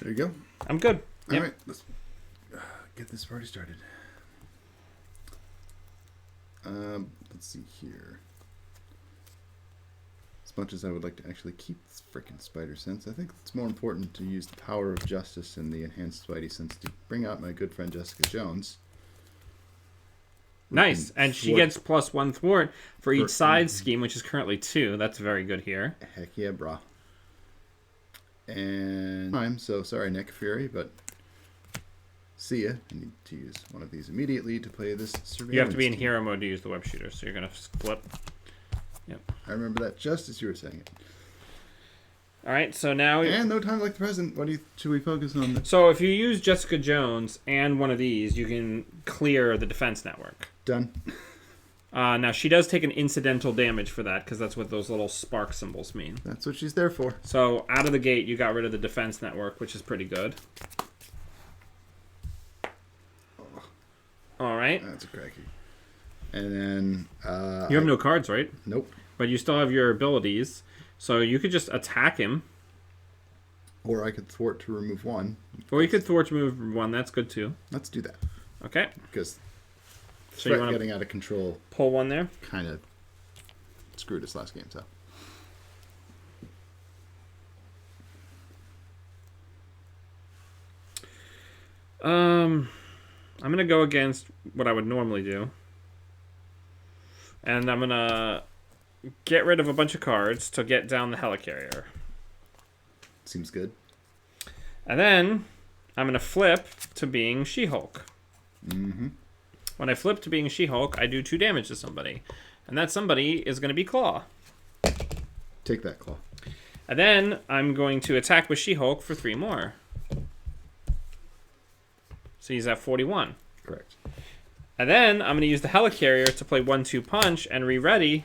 There you go. I'm good. All right, let's get this party started. Let's see here. As much as I would like to actually keep this frickin' spider sense, I think it's more important to use the power of justice and the enhanced spidey sense to bring out my good friend Jessica Jones. Nice. And she gets +1 thwart for each side scheme, which is currently 2. That's very good here. Heck yeah, brah. And I'm so sorry, Nick Fury, but see ya. I need to use one of these immediately to play this surveillance. You have to be in team. hero mode to use the web shooter, so you're going to flip. Yep. I remember that just as you were saying it. All right, so now... And no time like the present. What should we focus on? So if you use Jessica Jones and one of these, you can clear the defense network. Done. Now, she does take an incidental damage for that, because that's what those little spark symbols mean. That's what she's there for. So, out of the gate, you got rid of the defense network, which is pretty good. All right. That's a cracky. And then... you have no cards, right? Nope. But you still have your abilities, so you could just attack him. Or I could thwart to remove 1. Or you could thwart to remove 1. That's good, too. Let's do that. Okay. Because So you want getting out of control pull 1 there? kind of screwed us last game, so... I'm going to go against what I would normally do. And I'm going to get rid of a bunch of cards to get down the helicarrier. Seems good. And then I'm going to flip to being She-Hulk. Mm-hmm. When I flip to being She-Hulk, I do 2 damage to somebody. And that somebody is going to be Klaw. Take that, Claw. And then I'm going to attack with She-Hulk for 3 more. So he's at 41. Correct. And then I'm going to use the helicarrier to play 1-2 punch and re-ready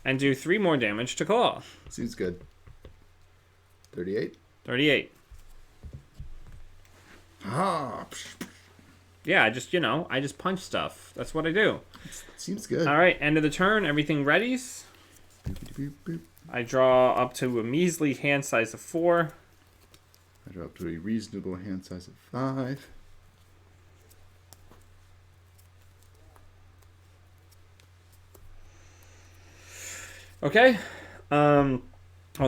and do 3 more damage to Klaw. Seems good. 38? 38. Ah, Yeah, I just punch stuff. That's what I do. seems good. All right, end of the turn. Everything readies. Boop, boop. I draw up to a measly hand size of 4. I draw up to a reasonable hand size of 5. Okay. On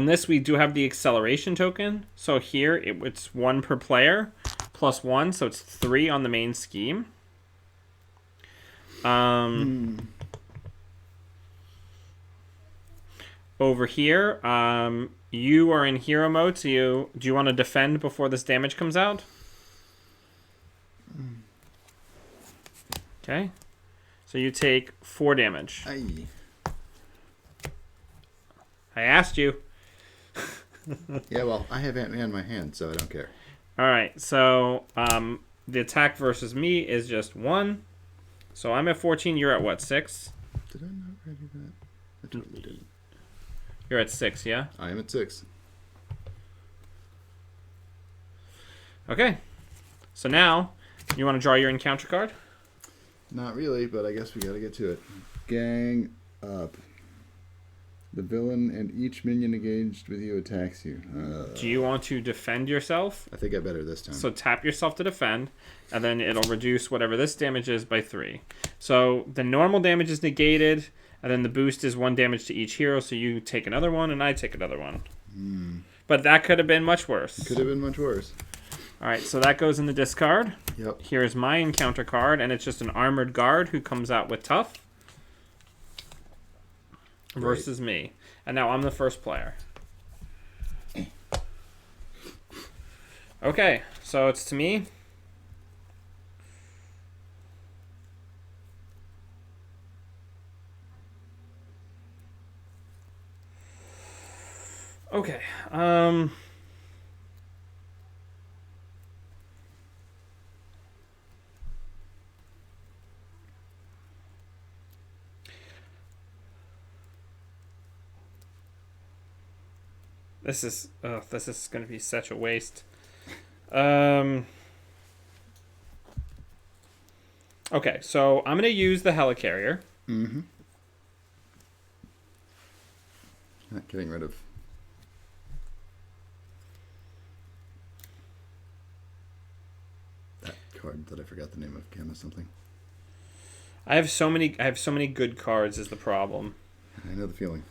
this, we do have the acceleration token. So here, it's 1 per player, plus 1, so it's 3 on the main scheme. Over here, you are in hero mode, so do you want to defend before this damage comes out? Okay. So you take 4 damage. Aye. I asked you. Yeah, well, I have Ant-Man in my hand, so I don't care. Alright, so the attack versus me is just 1. So I'm at 14, you're at what, 6? Did I not ready that? I totally didn't. You're at 6, yeah? I am at 6. Okay. So now, you want to draw your encounter card? Not really, but I guess we gotta get to it. Gang up. The villain and each minion engaged with you attacks you. Do you want to defend yourself? I think I better this time. So tap yourself to defend, and then it'll reduce whatever this damage is by 3. So the normal damage is negated, and then the boost is 1 damage to each hero, so you take another one, and I take another one. But that could have been much worse. Could have been much worse. Alright, so that goes in the discard. Yep. Here's my encounter card, and it's just an armored guard who comes out with tough. Versus me. And now I'm the first player. Okay, so it's to me. Okay, This is going to be such a waste. Okay, so I'm going to use the helicarrier. Mm-hmm. Not getting rid of. That card that I forgot the name of. Gamma something. I have so many good cards is the problem. I know the feeling.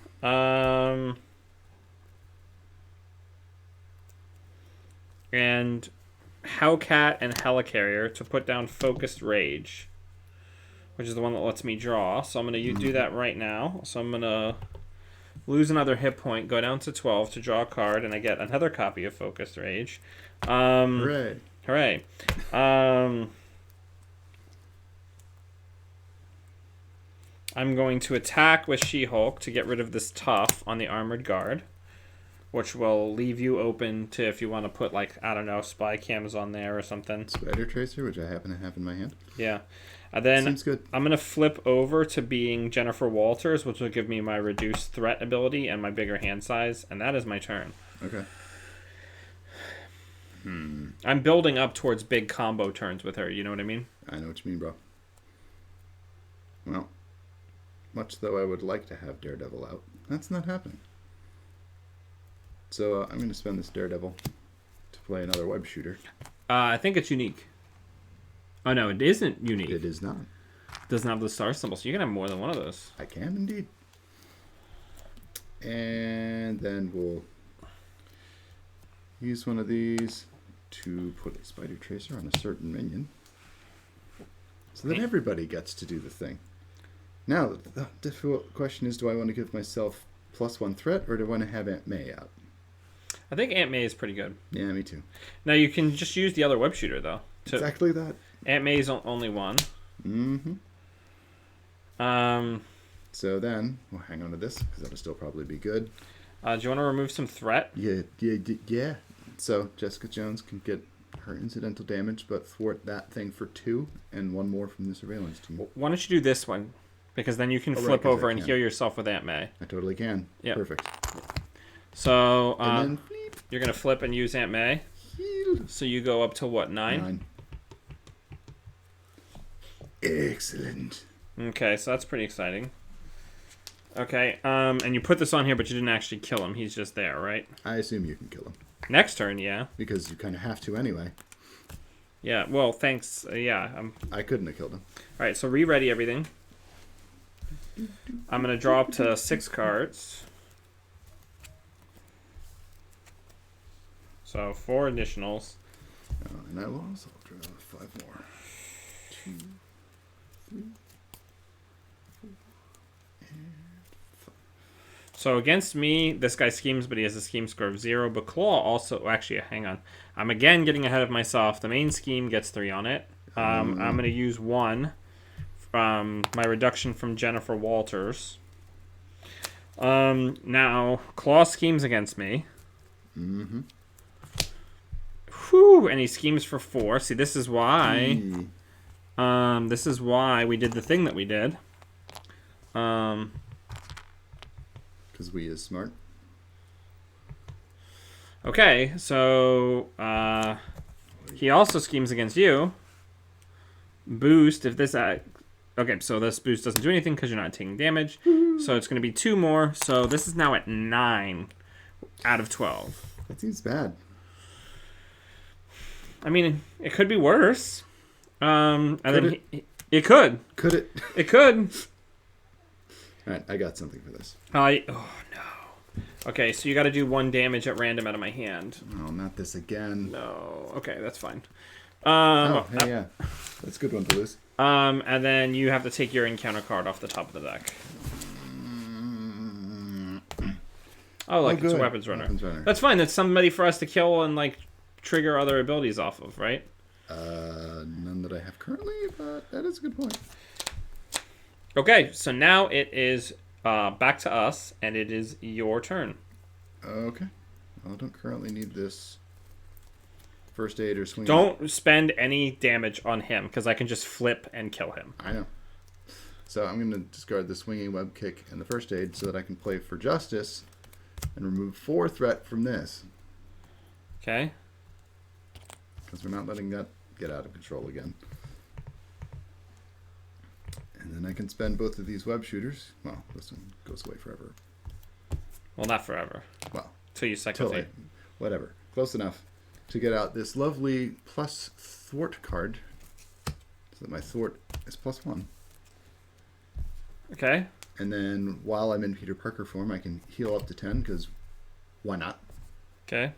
And Hellcat and Helicarrier to put down Focused Rage, which is the one that lets me draw. So I'm going to do that right now. So I'm going to lose another hit point, go down to 12 to draw a card, and I get another copy of Focused Rage. Hooray. Hooray. I'm going to attack with She-Hulk to get rid of this tough on the armored guard, which will leave you open to if you want to put, like, I don't know, spy cams on there or something. Spider Tracer, which I happen to have in my hand. Yeah. And then Seems good. I'm going to flip over to being Jennifer Walters, which will give me my reduced threat ability and my bigger hand size, and that is my turn. Okay. I'm building up towards big combo turns with her, you know what I mean? I know what you mean, bro. Well, much though I would like to have Daredevil out, that's not happening. So I'm going to spend this Daredevil to play another web shooter. I think it's unique. Oh, no, it isn't unique. It is not. It doesn't have the star symbol, so you can have more than one of those. I can indeed. And then we'll use one of these to put a Spider Tracer on a certain minion, so that everybody gets to do the thing. Now, the difficult question is, do I want to give myself +1 threat, or do I want to have Aunt May out? I think Aunt May is pretty good. Yeah, me too. Now, you can just use the other web shooter, though. Exactly that. Aunt May is only one. Mm-hmm. Um, So then, we'll hang on to this, because that'll still probably be good. do you want to remove some threat? Yeah. So Jessica Jones can get her incidental damage, but thwart that thing for 2, and 1 more from the surveillance team. Why don't you do this one? Because then you can flip 'cause over I and can. heal yourself with Aunt May. I totally can. Yeah. Perfect. So, And then flip. you're going to flip and use Aunt May. Heal. So you go up to what, 9? 9. Excellent. Okay, so that's pretty exciting. Okay, and you put this on here, but you didn't actually kill him. He's just there, right? I assume you can kill him, Next turn, yeah. because you kind of have to anyway. Yeah, well, thanks. Yeah. I couldn't have killed him. All right, so re-ready everything. I'm going to draw up to 6 cards. So 4 additionals. And I lost. I'll draw 5 more. 2, 3, 4, and 5. So against me, this guy schemes, but he has a scheme score of 0. But Klaw also... Actually, hang on. I'm again getting ahead of myself. The main scheme gets 3 on it. I'm going to use 1 from my reduction from Jennifer Walters. Now, Klaw schemes against me. Mm-hmm. Whew, and he schemes for 4. See, this is why... this is why we did the thing that we did. Because we is smart. Okay, so he also schemes against you. Boost, if this... okay, so this boost doesn't do anything because you're not taking damage. So it's going to be 2 more. So this is now at 9 out of 12. That seems bad. I mean, it could be worse. And could then it could. Could it? It could. All right, I got something for this. Oh, no. Okay, so you got to do 1 damage at random out of my hand. Oh, not this again. No. Okay, that's fine. Hey, yeah. That's a good one to lose. And then you have to take your encounter card off the top of the deck. Oh, look, it's a weapons runner. That's fine. That's somebody for us to kill and, like, trigger other abilities off of, right? None that I have currently, but that is a good point. Okay, so now it is back to us, and it is your turn. Okay. Well, I don't currently need this first aid or swing. Don't spend any damage on him, because I can just flip and kill him. I know. So I'm going to discard the swinging web kick and the first aid so that I can play for justice and remove 4 threat from this. Okay. Because we're not letting that get out of control again. And then I can spend both of these web shooters. Well, this one goes away forever. Well, not forever. Well, till you cycle till whatever. Close enough to get out this lovely plus thwart card. So that my thwart is +1. Okay. And then while I'm in Peter Parker form, I can heal up to 10 because why not? Okay.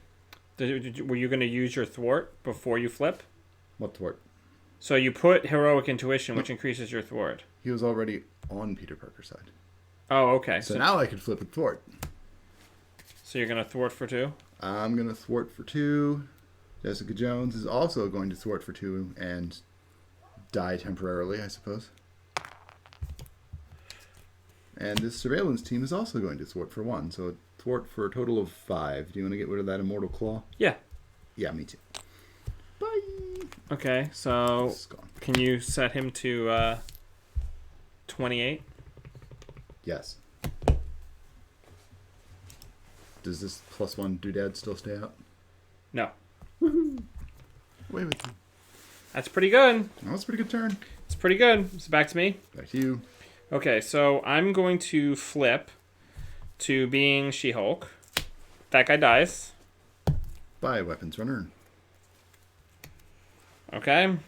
Were you going to use your thwart before you flip? What thwart? So you put heroic intuition, which increases your thwart. He was already on Peter Parker's side. Oh, okay. So now I can flip a thwart. So you're going to thwart for 2? I'm going to thwart for 2. Jessica Jones is also going to thwart for 2 and die temporarily, I suppose. And this surveillance team is also going to thwart for 1. So thwart for a total of 5. Do you want to get rid of that immortal claw? Yeah. Yeah, me too. Bye. Okay, so It's gone. can you set him to 28? Yes. Does this +1 doodad still stay out? No. Away with you. That's pretty good. That was a pretty good turn. It's pretty good. It's back to me. Back to you. Okay, so I'm going to flip to being She-Hulk. That guy dies. Bye, weapons runner. Okay. I'm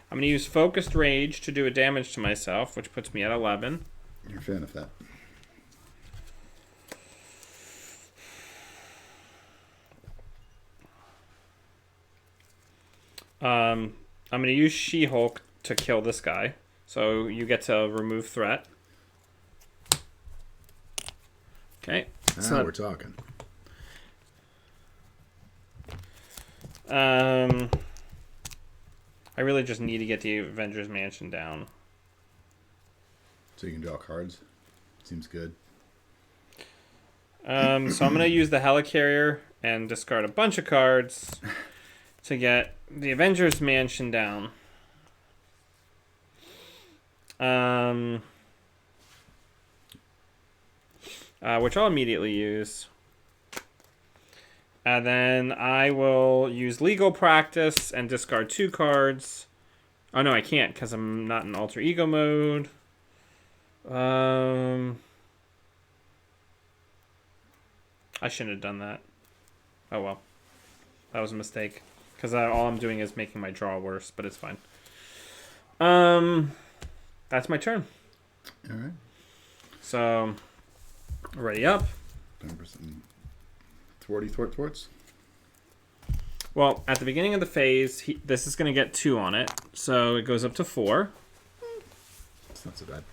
going to use Focused Rage to do a damage to myself, which puts me at 11. You're a fan of that. I'm going to use She-Hulk to kill this guy. So you get to remove threat. Okay. Now we're talking. I really just need to get the Avengers Mansion down. So you can draw cards. Seems good. So I'm going to use the Helicarrier and discard a bunch of cards to get the Avengers Mansion down. Which I'll immediately use. And then I will use Legal Practice and discard 2 cards. Oh, no, I can't because I'm not in Alter Ego mode. I shouldn't have done that. Oh, well. That was a mistake. Because all I'm doing is making my draw worse, but it's fine. That's my turn. All right. So, ready up. 10% thwarts. Well, at the beginning of the phase, this is going to get 2 on it. So it goes up to 4. It's not so bad.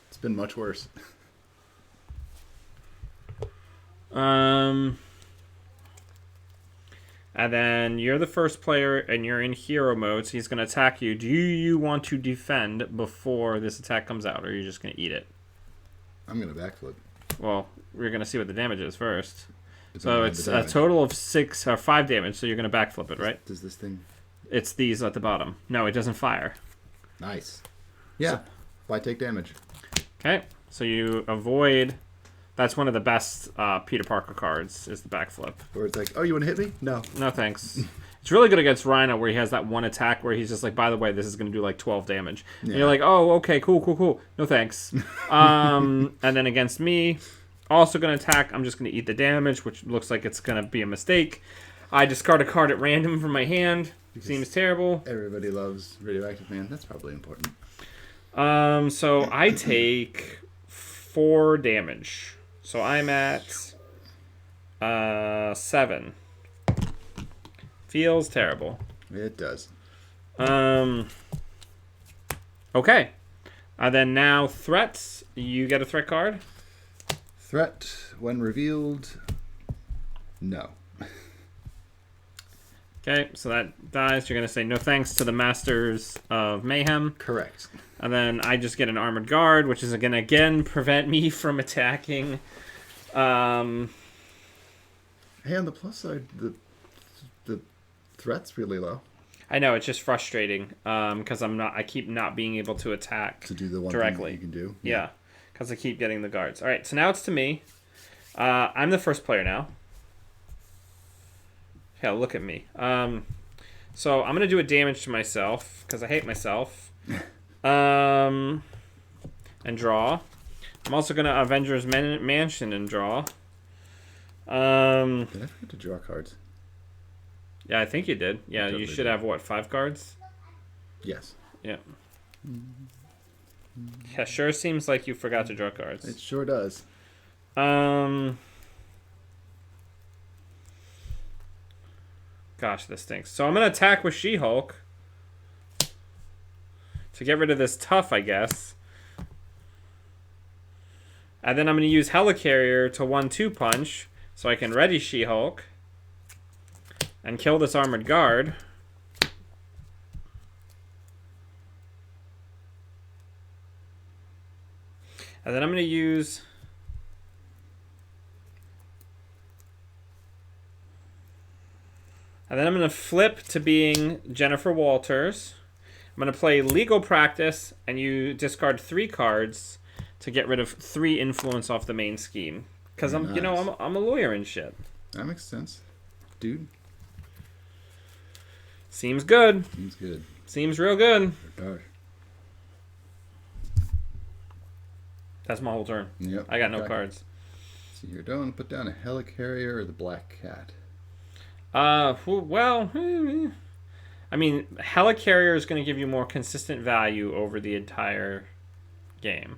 It's been much worse. And then you're the first player, and you're in hero mode, so he's going to attack you. Do you want to defend before this attack comes out, or are you just going to eat it? I'm going to backflip. Well, we're going to see what the damage is first. Depending So on it's the a damage. total of 6 or 5 damage, so you're going to backflip it, right? Does this thing... It's these at the bottom. No, it doesn't fire. Nice. Yeah. Why take damage? Okay, so you avoid... That's one of the best Peter Parker cards, is the backflip. Or it's like, oh, you want to hit me? No. No thanks. It's really good against Rhino, where he has that one attack where he's just like, by the way, this is going to do like 12 damage. Yeah. And you're like, oh, okay, cool. No thanks. And then against me, also going to attack. I'm just going to eat the damage, which looks like it's going to be a mistake. I discard a card at random from my hand. Seems terrible. Everybody loves Radioactive Man. That's probably important. So I take 4 damage. So I'm at 7. Feels terrible. It does. Okay. Then now threats. You get a threat card. Threat, when revealed, no. Okay, so that dies. You're going to say no thanks to the Masters of Mayhem. Correct. And then I just get an Armored Guard, which is going to again prevent me from attacking. Hey, on the plus side, the threat's really low. I know, it's just frustrating because I keep not being able to attack To do the one directly. thing that you can do. Yeah, because I keep getting the guards. All right, so now it's to me. I'm the first player now. Yeah, look at me. So I'm going to do a damage to myself because I hate myself. And draw. I'm also going to Avengers Mansion and draw. Did I forget to draw cards? Yeah, I think you did. Yeah, Totally you should did. have, what, 5 cards? Yes. Yeah. Yeah, sure seems like you forgot to draw cards. It sure does. Gosh, this stinks. So I'm going to attack with She-Hulk to get rid of this tough, I guess. And then I'm going to use Helicarrier to 1-2 punch so I can ready She-Hulk and kill this Armored Guard. And then I'm going to use... And then I'm going to flip to being Jennifer Walters. I'm going to play Legal Practice, and you discard 3 cards to get rid of 3 influence off the main scheme. Because I'm, Nice. I'm a lawyer and shit. That makes sense. Dude, Seems good. seems good. Seems real good. Gosh. That's my whole turn. Yep. I got no Okay. cards. So you're done. Put down a Helicarrier or the Black Cat. Well, I mean, Helicarrier is going to give you more consistent value over the entire game.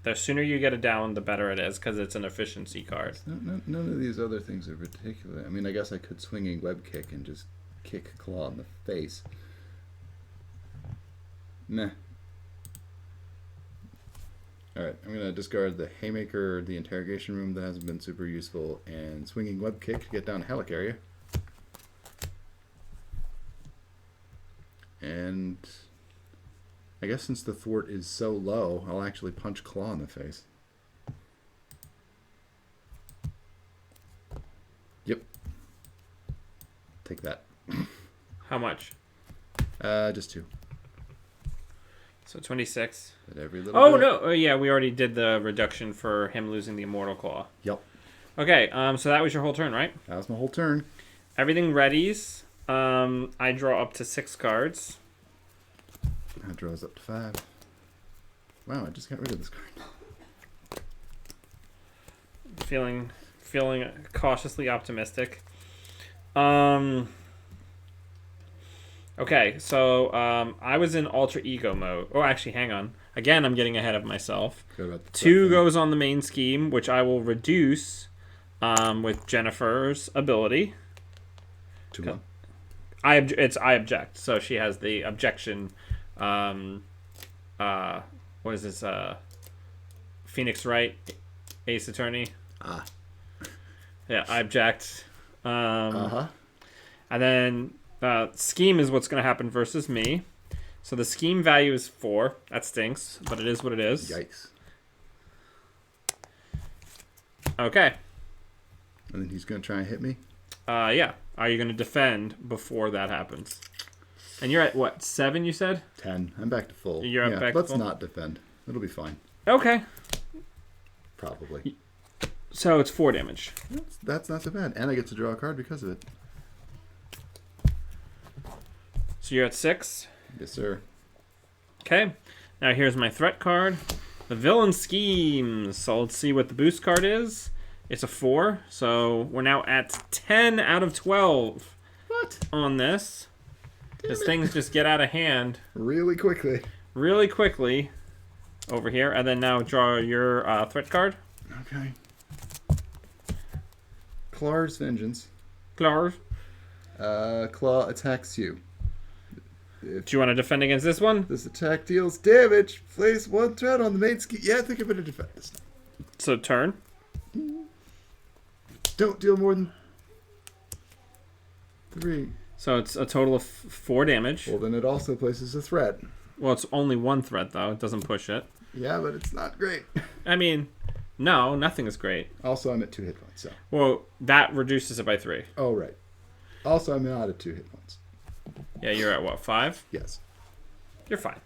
The sooner you get it down, the better it is, because it's an efficiency card. None of these other things are particular. I mean, I guess I could swinging web kick and just kick Klaw in the face. Nah. Alright, I'm going to discard the Haymaker, the Interrogation Room that hasn't been super useful, and swinging web kick to get down Helicarrier. And I guess since the thwart is so low, I'll actually punch Klaw in the face. Yep. Take that. How much? Just 2. So 26. But every little Oh, bit. no. Oh, yeah, we already did the reduction for him losing the Immortal Claw. Yep. Okay, so that was your whole turn, right? That was my whole turn. Everything readies. I draw up to 6 cards. That draws up to 5. Wow, I just got rid of this card. Feeling cautiously optimistic. Okay, so I was in alter ego mode. Oh, actually, hang on. Again, I'm getting ahead of myself. Forgot about the Two thing. goes on the main scheme, which I will reduce with Jennifer's ability. 2-1. I object. So she has the objection. Um, what is this? Phoenix Wright, Ace Attorney. Ah. Yeah, I object. Uh-huh. And then scheme is what's going to happen versus me. So the scheme value is 4. That stinks, but it is what it is. Yikes. Okay. And then he's going to try and hit me? Yeah. Are you going to defend before that happens? And you're at, what, 7, you said? 10. I'm back to full. You're back to let's full? not defend. It'll be fine. Okay. Probably. So it's 4 damage. That's not so bad. And I get to draw a card because of it. So you're at 6. Yes, sir. Okay. Now here's my threat card. The villain schemes. So let's see what the boost card is. It's a 4. So we're now at 10 out of 12. What? On this. Because things just get out of hand Really quickly. really quickly over here. And then now draw your threat card. Okay. Klaw's Vengeance. Klaws. Klaw attacks you. Do you want to defend against this one? This attack deals damage. Place 1 threat on the main scheme. Yeah, I think I'm going to defend this time. So turn. Don't deal more than 3. So it's a total of 4 damage. Well, then it also places a threat. Well, it's only 1 threat, though. It doesn't push it. Yeah, but it's not great. I mean, no, nothing is great. Also, I'm at 2 hit points, so. Well, that reduces it by 3. Oh, right. Also, I'm not at 2 hit points. Yeah, you're at what, 5? Yes. You're fine.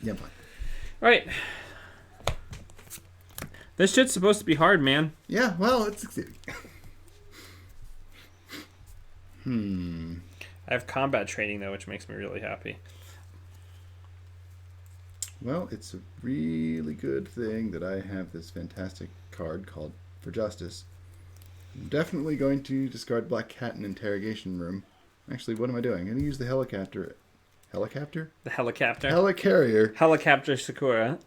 Yeah, I'm fine. All right. This shit's supposed to be hard, man. Yeah, well, it's succeeding. I have combat training, though, which makes me really happy. Well, it's a really good thing that I have this fantastic card called For Justice. I'm definitely going to discard Black Cat in Interrogation Room. Actually, what am I doing? I'm going to use the helicopter. Helicopter? The helicopter. Helicarrier. Helicopter Sakura.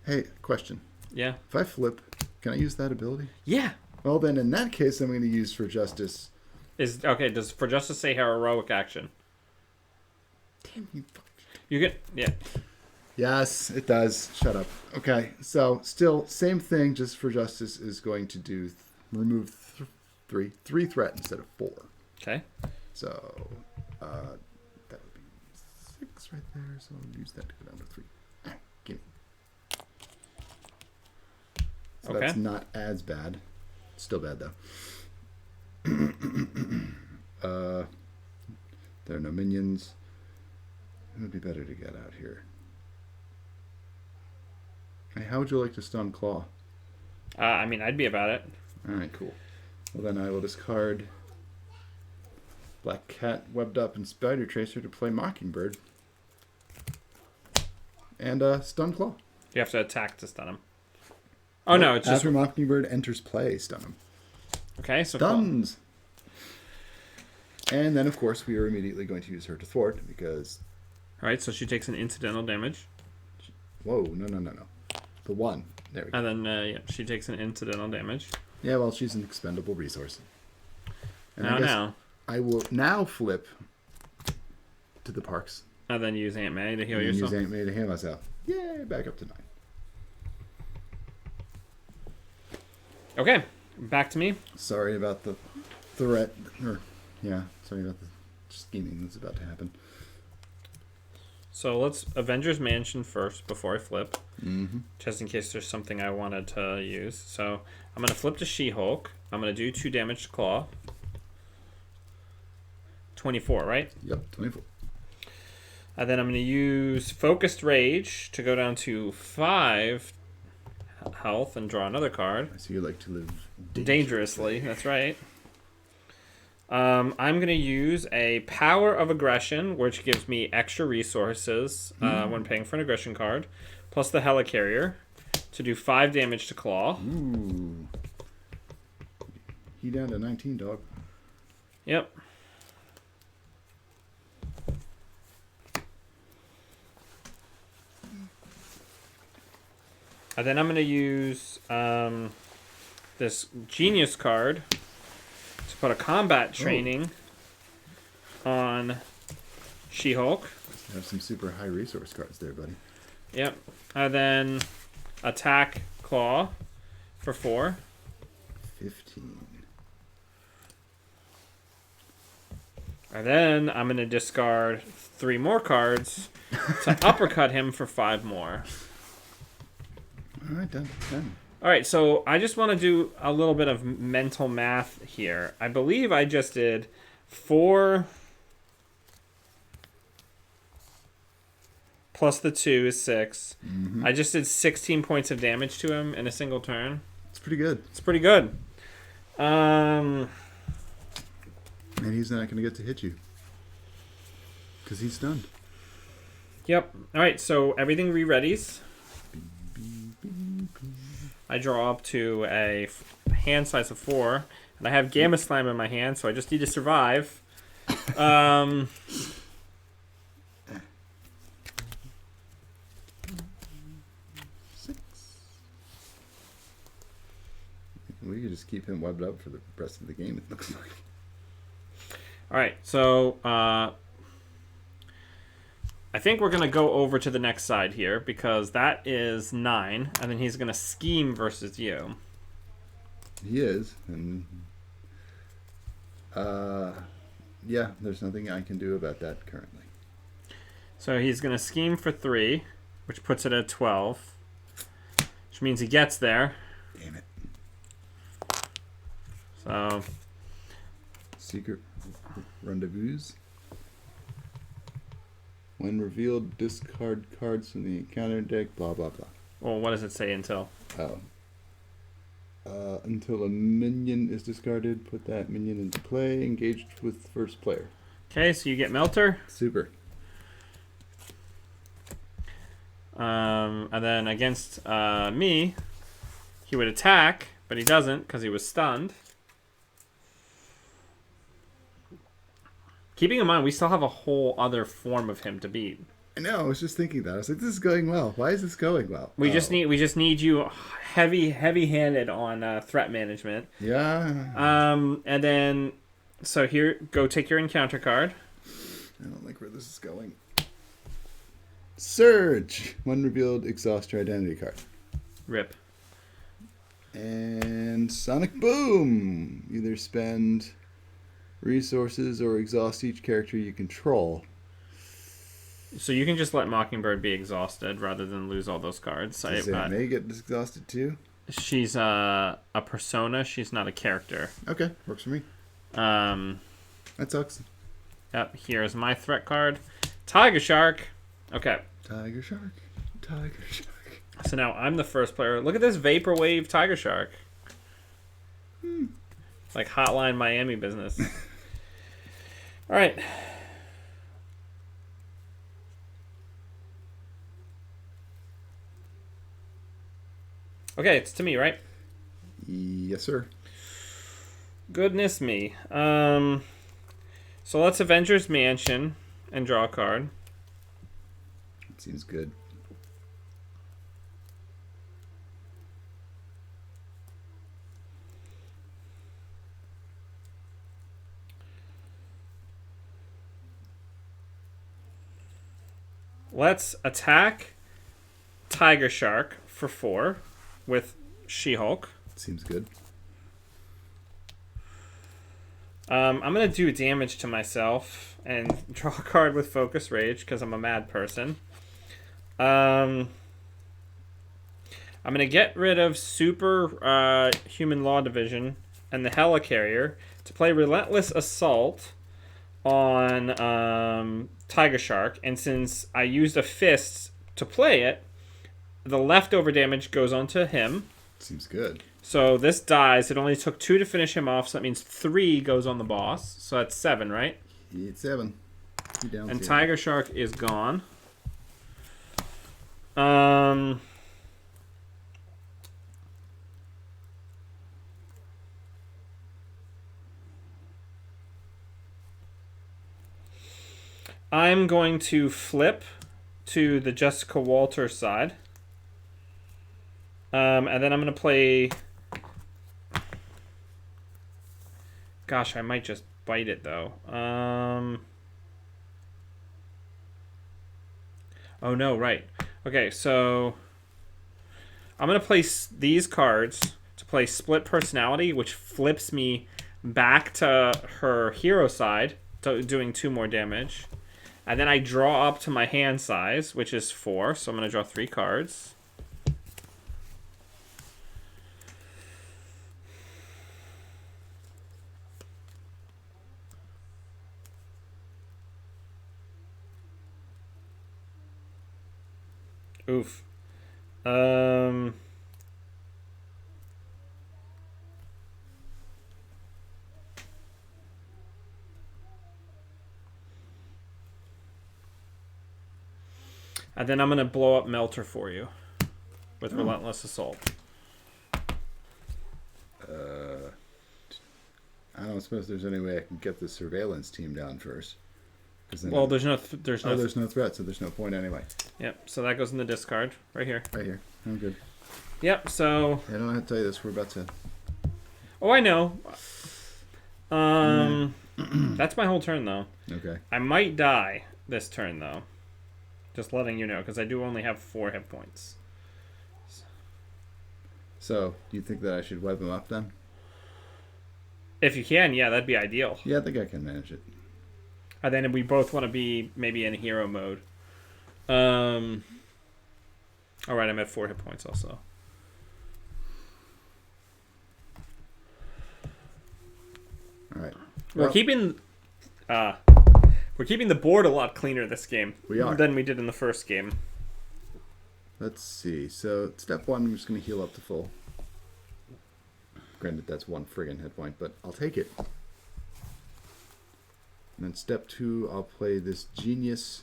Hey, question. Yeah. If I flip, can I use that ability? Yeah. Well, then in that case, I'm going to use For Justice. Okay, does For Justice say heroic action? Damn you. You get, yeah. Yes, it does. Shut up. Okay, so still, same thing, just For Justice is going to do remove 3 threat instead of 4. Okay. So that would be 6 right there. So I'll use that to go down to 3. Gimme. So Okay. that's not as bad. Still bad though. There are no minions. It would be better to get out here. Hey, how would you like to stun Klaw? I mean, I'd be about it. Alright, cool. Well, then I will discard Black Cat, Webbed Up, and Spider Tracer to play Mockingbird. And stun Klaw. You have to attack to stun him. Oh, no, it's just... After Mockingbird enters play, stun him. Okay, so... Stuns! And then, of course, we are immediately going to use her to thwart, because... Alright, so she takes an incidental damage. Whoa, no. The 1. There we go. And then, yeah, she takes an incidental damage. Yeah, well, she's an expendable resource. And Now. I will now flip to the parks. And then use Aunt May to heal And yourself. use Aunt May to heal myself. Yay, back up to 9. Okay, back to me. Sorry about the threat. Sorry about the scheming that's about to happen. So let's Avengers Mansion first before I flip. Mm-hmm. Just in case there's something I wanted to use. So I'm going to flip to She-Hulk. I'm going to do 2 damage to Klaw. 24, right? Yep, 24. And then I'm going to use Focused Rage to go down to 5 health and draw another card. I see you like to live Dangerously, that's right. I'm going to use a Power of Aggression, which gives me extra resources when paying for an aggression card, plus the Helicarrier to do 5 damage to Klaw. Ooh. He down to 19, dog. Yep. And then I'm going to use this genius card to put a combat training on She-Hulk. You have some super high resource cards there, buddy. Yep. And then attack Klaw for 4. 15. And then I'm going to discard 3 more cards to uppercut him for 5 more. All right, done. All right, so I just want to do a little bit of mental math here. I believe I just did 4 plus the 2 is 6. Mm-hmm. I just did 16 points of damage to him in a single turn. It's pretty good. It's pretty good. And he's not going to get to hit you because he's stunned. Yep. All right, so everything re-readies. I draw up to a hand size of 4, and I have Gamma Slam in my hand, so I just need to survive. 6. We could just keep him webbed up for the rest of the game, it looks like. All right, so I think we're going to go over to the next side here because that is 9, and then he's going to scheme versus you. He is, and yeah, there's nothing I can do about that currently. So he's going to scheme for 3, which puts it at 12, which means he gets there. Damn it. So Secret rendezvous. When revealed, discard cards from the encounter deck, blah, blah, blah. well, what does it say until? Oh. Until a minion is discarded, put that minion into play, engaged with first player. Okay, so you get Melter. Super. And then against me, he would attack, but he doesn't because he was stunned. Keeping in mind, we still have a whole other form of him to beat. I know, I was just thinking that. I was like, this is going well. Why is this going well? We just need you heavy-handed on threat management. Yeah. And then, so here, go take your encounter card. I don't like where this is going. Surge! When revealed, exhaust your identity card. Rip. And Sonic Boom! Either spend resources or exhaust each character you control. So you can just let Mockingbird be exhausted rather than lose all those cards. Does Aunt May get exhausted too? She's a persona. She's not a character. Okay, works for me. That sucks. Yep, here's my threat card. Tiger Shark. Okay. Tiger Shark. Tiger Shark. So now I'm the first player. Look at this Vaporwave Tiger Shark. It's like Hotline Miami business. All right. Okay, it's to me, right? Yes, sir. Goodness me. So let's Avengers Mansion and draw a card. Seems good. Let's attack Tiger Shark for 4 with She-Hulk. Seems good. I'm going to do damage to myself and draw a card with Focus Rage because I'm a mad person. I'm going to get rid of Super Human Law Division and the Helicarrier to play Relentless Assault on Tiger Shark. And since I used a fist to play it, the leftover damage goes onto him. Seems good. So this dies. It only took 2 to finish him off, so that means 3 goes on the boss. So that's 7, right? He ate 7. He down And 7. Tiger Shark is gone. I'm going to flip to the Jessica Walter side. And then I'm going to play... Gosh, I might just bite it, though. Oh, no, right. Okay, so... I'm going to place these cards to play Split Personality, which flips me back to her hero side, doing 2 more damage. And then I draw up to my hand size, which is 4, so I'm going to draw 3 cards. Oof. And then I'm going to blow up Melter for you with Relentless Assault. I don't suppose there's any way I can get the surveillance team down first. Well, there's no there's no threat, so there's no point anyway. Yep, so that goes in the discard right here. Right here. I'm good. Yep, so... I don't have to tell you this. We're about to... Oh, I know. That's my whole turn, though. Okay. I might die this turn, though. Just letting you know, because I do only have 4 hit points. So, do you think that I should web him up then? If you can, yeah, that'd be ideal. Yeah, I think I can manage it. And then we both want to be maybe in hero mode. Alright, I'm at 4 hit points also. Alright. We're keeping the board a lot cleaner this game. We are. Than we did in the first game. Let's see. So, step 1, I'm just going to heal up to full. Granted, that's 1 friggin' hit point, but I'll take it. And then step 2, I'll play this Genius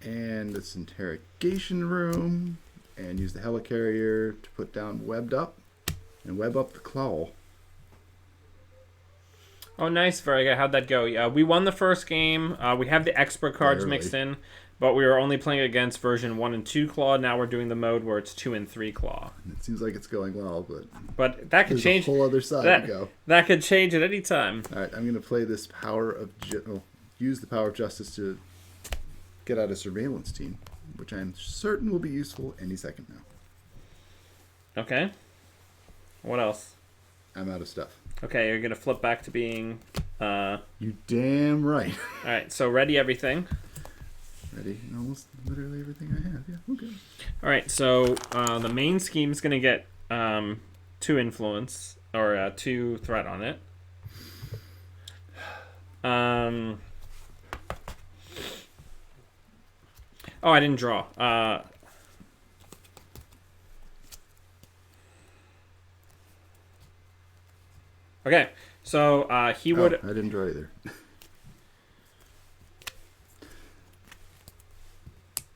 and this Interrogation Room and use the Helicarrier to put down Webbed Up and web up the Klaw. Oh, nice, very good. How'd that go? We won the first game. We have the expert cards mixed in, but we were only playing against version 1 and 2 Klaw. Now we're doing the mode where it's 2 and 3 Klaw. It seems like it's going well, but that could change. A whole other side to go. That could change at any time. All right, I'm going to play this use the Power of Justice to get out a surveillance team, which I'm certain will be useful any second now. Okay. What else? I'm out of stuff. Okay, you're gonna flip back to being. You damn right. All right, so ready everything. Ready? Almost literally everything I have. Yeah, okay. All right, so the main scheme is gonna get 2 influence or 2 threat on it. Oh, I didn't draw. Okay, so he would... I didn't draw either. Yeah,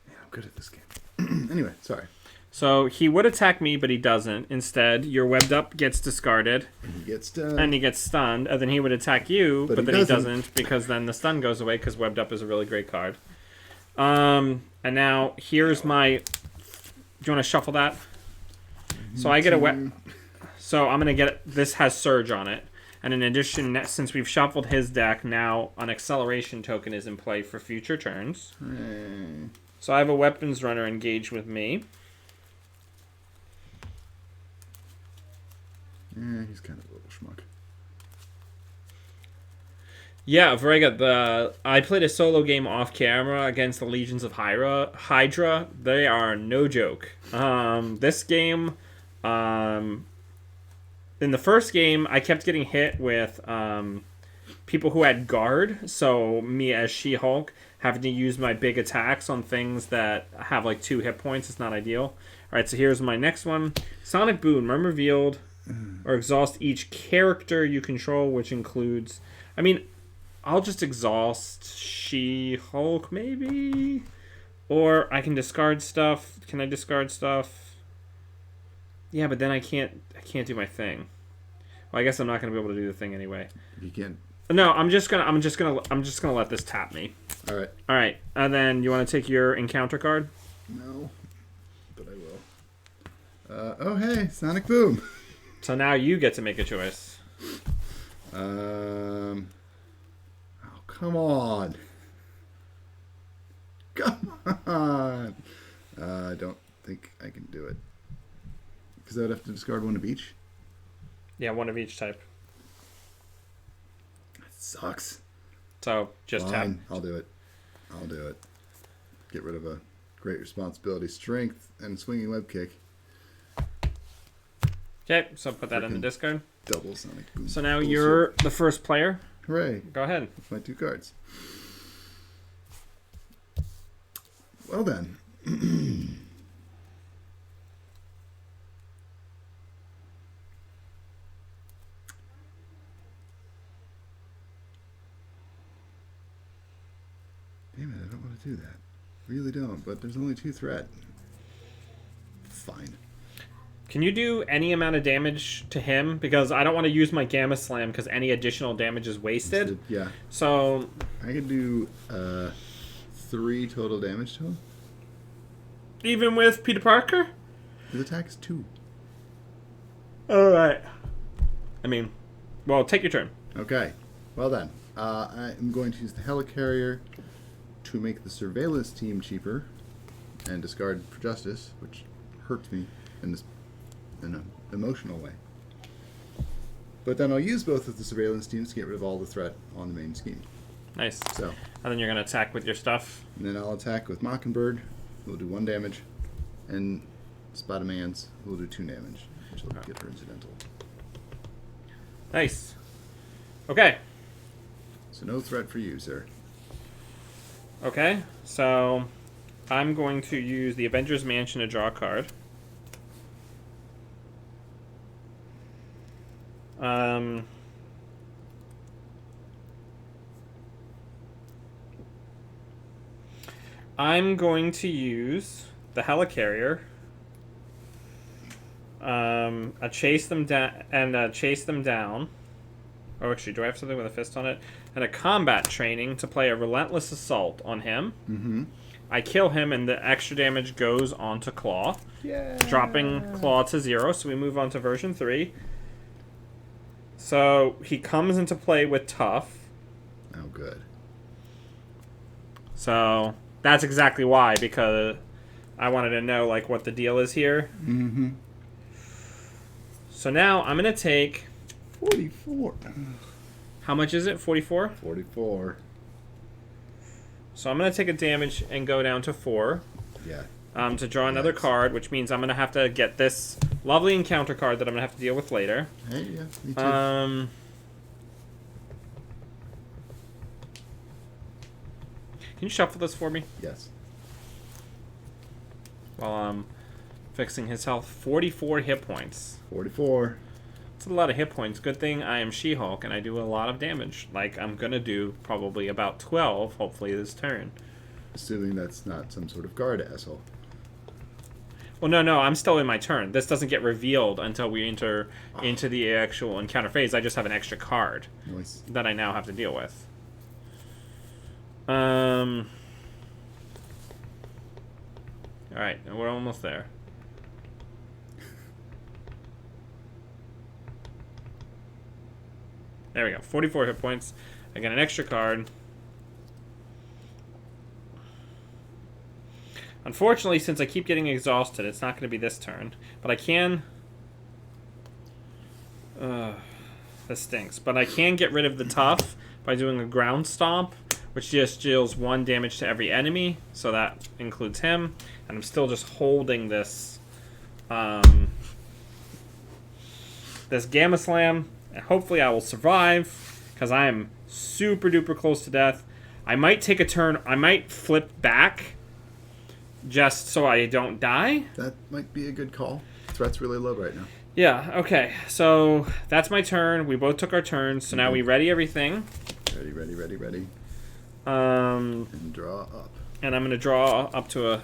I'm good at this game. Anyway, sorry. So he would attack me, but he doesn't. Instead, your webbed up gets discarded. And he gets stunned. And he gets stunned. And then he would attack you, but then he doesn't because then the stun goes away because webbed up is a really great card. And now here's my... Do you want to shuffle that? So I get a So I'm going to get... This has Surge on it. And in addition, since we've shuffled his deck, now an acceleration token is in play for future turns. So I have a weapons runner engaged with me. Yeah, he's kind of a little schmuck. Yeah, very good. I played a solo game off camera against the Legions of Hydra. They are no joke. This game, in the first game, I kept getting hit with people who had guard. So me as She-Hulk having to use my big attacks on things that have like 2 hit points. It's not ideal. All right, so here's my next one. Sonic Boom. When revealed or exhaust each character you control, which includes... I mean... I'll just exhaust She-Hulk, maybe? Or I can discard stuff. Can I discard stuff? Yeah, but then I can't do my thing. Well, I guess I'm not gonna be able to do the thing anyway. You can. No, I'm just gonna let this tap me. All right. All right, and then you want to take your encounter card? No, but I Oh, hey, Sonic Boom. So now you get to make a choice. Oh, come on. Come on. I don't think I can do it. Because I would have to discard one of each. Yeah, one of each type. That sucks. So just tap. Fine, I'll do it. I'll do it. Get rid of a great responsibility, strength, and swinging web kick. Okay, so put that in the Frickin' discard. Double Sonic Boom. So now Bullshit. you're the first player. Hooray. Go ahead. With my 2 cards. Well then. Damn it, I don't want to do that. Really don't, but there's only 2 threat. Fine. Can you do any amount of damage to him? Because I don't want to use my Gamma Slam because any additional damage is wasted. Yeah. So I can do 3 total damage to him. even with Peter Parker? His attack is 2. Alright. I mean, well, take your turn. Okay. Well then. I am going to use the Helicarrier to make the surveillance team cheaper and discard for justice, which hurts me in an emotional way. But then I'll use both of the surveillance teams to get rid of all the threat on the main scheme. Nice. So, And then you're going to attack with your stuff. and then I'll attack with Mockingbird, who will do 1 damage, and Spider-Man's, who will do 2 damage, which will get her incidental. Nice. Okay. So no threat for you, sir. Okay. So I'm going to use the Avengers Mansion to draw a card. I'm going to use the Helicarrier. Chase them down. Oh, actually, do I have something with a fist on it? And a combat training to play a relentless assault on him. Mm-hmm. I kill him, and the extra damage goes onto Klaw, Yeah. dropping Klaw to 0. So we move on to version 3. So he comes into play with Tough. Oh, good. So that's exactly why, because I wanted to know like what the deal is here. Mm-hmm. So now I'm gonna take. 44. How much is it? 44. 44. So I'm gonna take a damage and go down to 4. Yeah. To draw another card, which means I'm gonna have to get this lovely encounter card that I'm gonna have to deal with later. Hey, yeah, me too. Can you shuffle this for me Yes. while I'm fixing his health? 44 hit points. 44. It's a lot of hit points. Good thing I am She-Hulk and I do a lot of damage. Like, I'm gonna do probably about 12, hopefully, this turn. Assuming that's not some sort of guard asshole. Well, no, I'm still in my turn. This doesn't get revealed until we enter into the actual encounter phase. I just have an extra card Nice. that I now have to deal with. Alright, we're almost there. There we go. 44 hit points. I got an extra card. Unfortunately, since I keep getting exhausted, it's not going to be this turn. But I can... this stinks. But I can get rid of the Tough by doing a ground stomp, which just deals 1 damage to every enemy. So that includes him. And I'm still just holding this... this Gamma Slam. And hopefully I will survive, because I am super duper close to death. I might take a turn. I might flip back just so I don't die. That might be a good call. Threat's really low right now. Yeah, okay. So that's my turn. We both took our turns. So now we ready everything. Ready, ready, ready, ready. And draw up. I'm going to draw up to a...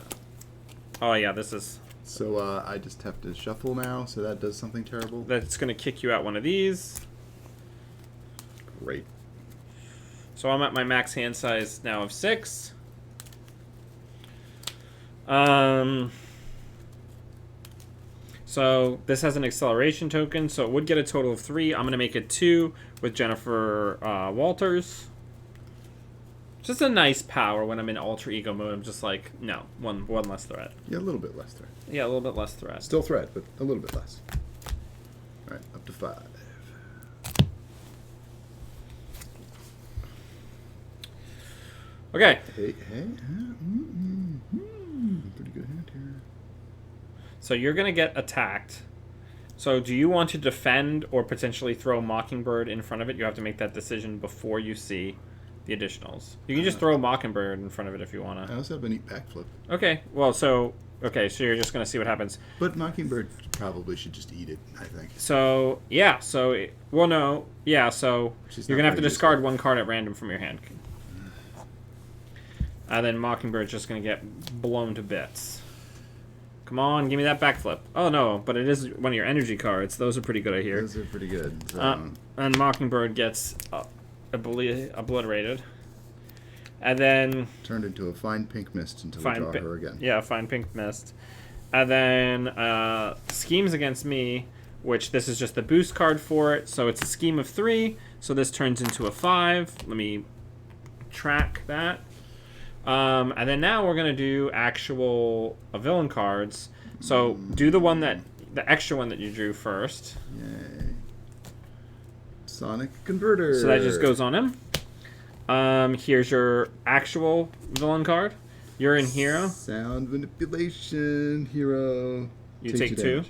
Oh, yeah, this is... So I just have to shuffle now, so that does something terrible. That's going to kick you out one of these. Great. So I'm at my max hand size now of 6. So this has an acceleration token, so it would get a total of 3. I'm going to make it 2 with Jennifer Walters. Just a nice power when I'm in alter ego mode. I'm just like, no, one less threat. Yeah, a little bit less threat. Yeah, a little bit less threat. Still threat, but a little bit less. All right, up to 5. Okay. Hey. Pretty good hand here. So you're going to get attacked. So do you want to defend or potentially throw Mockingbird in front of it? You have to make that decision before you see the additionals. You can just throw Mockingbird in front of it if you want I to. also have a neat backflip. Okay. Well, so you're just going to see what happens. But Mockingbird probably should just eat it, I think. So, yeah. So, well, no. Yeah, so She's you're not going to have to very discard useful. one card at random from your hand. And then Mockingbird's just going to get blown to bits. Come on, give me that backflip. Oh, no, but it is one of your energy cards. Those are pretty good, I hear. Those are pretty good. So. And Mockingbird gets obliterated. And then... Turned into a fine pink mist until we draw her again. Yeah, fine pink mist. And then schemes against me, which this is just the boost card for it. So it's a scheme of 3. So this turns into a 5. Let me track that. And then now we're going to do actual villain cards. So do the extra one that you drew first. Yay. Sonic Converter. So that just goes on him. Here's your actual villain card. You're in hero. Sound Manipulation Hero. You take 2.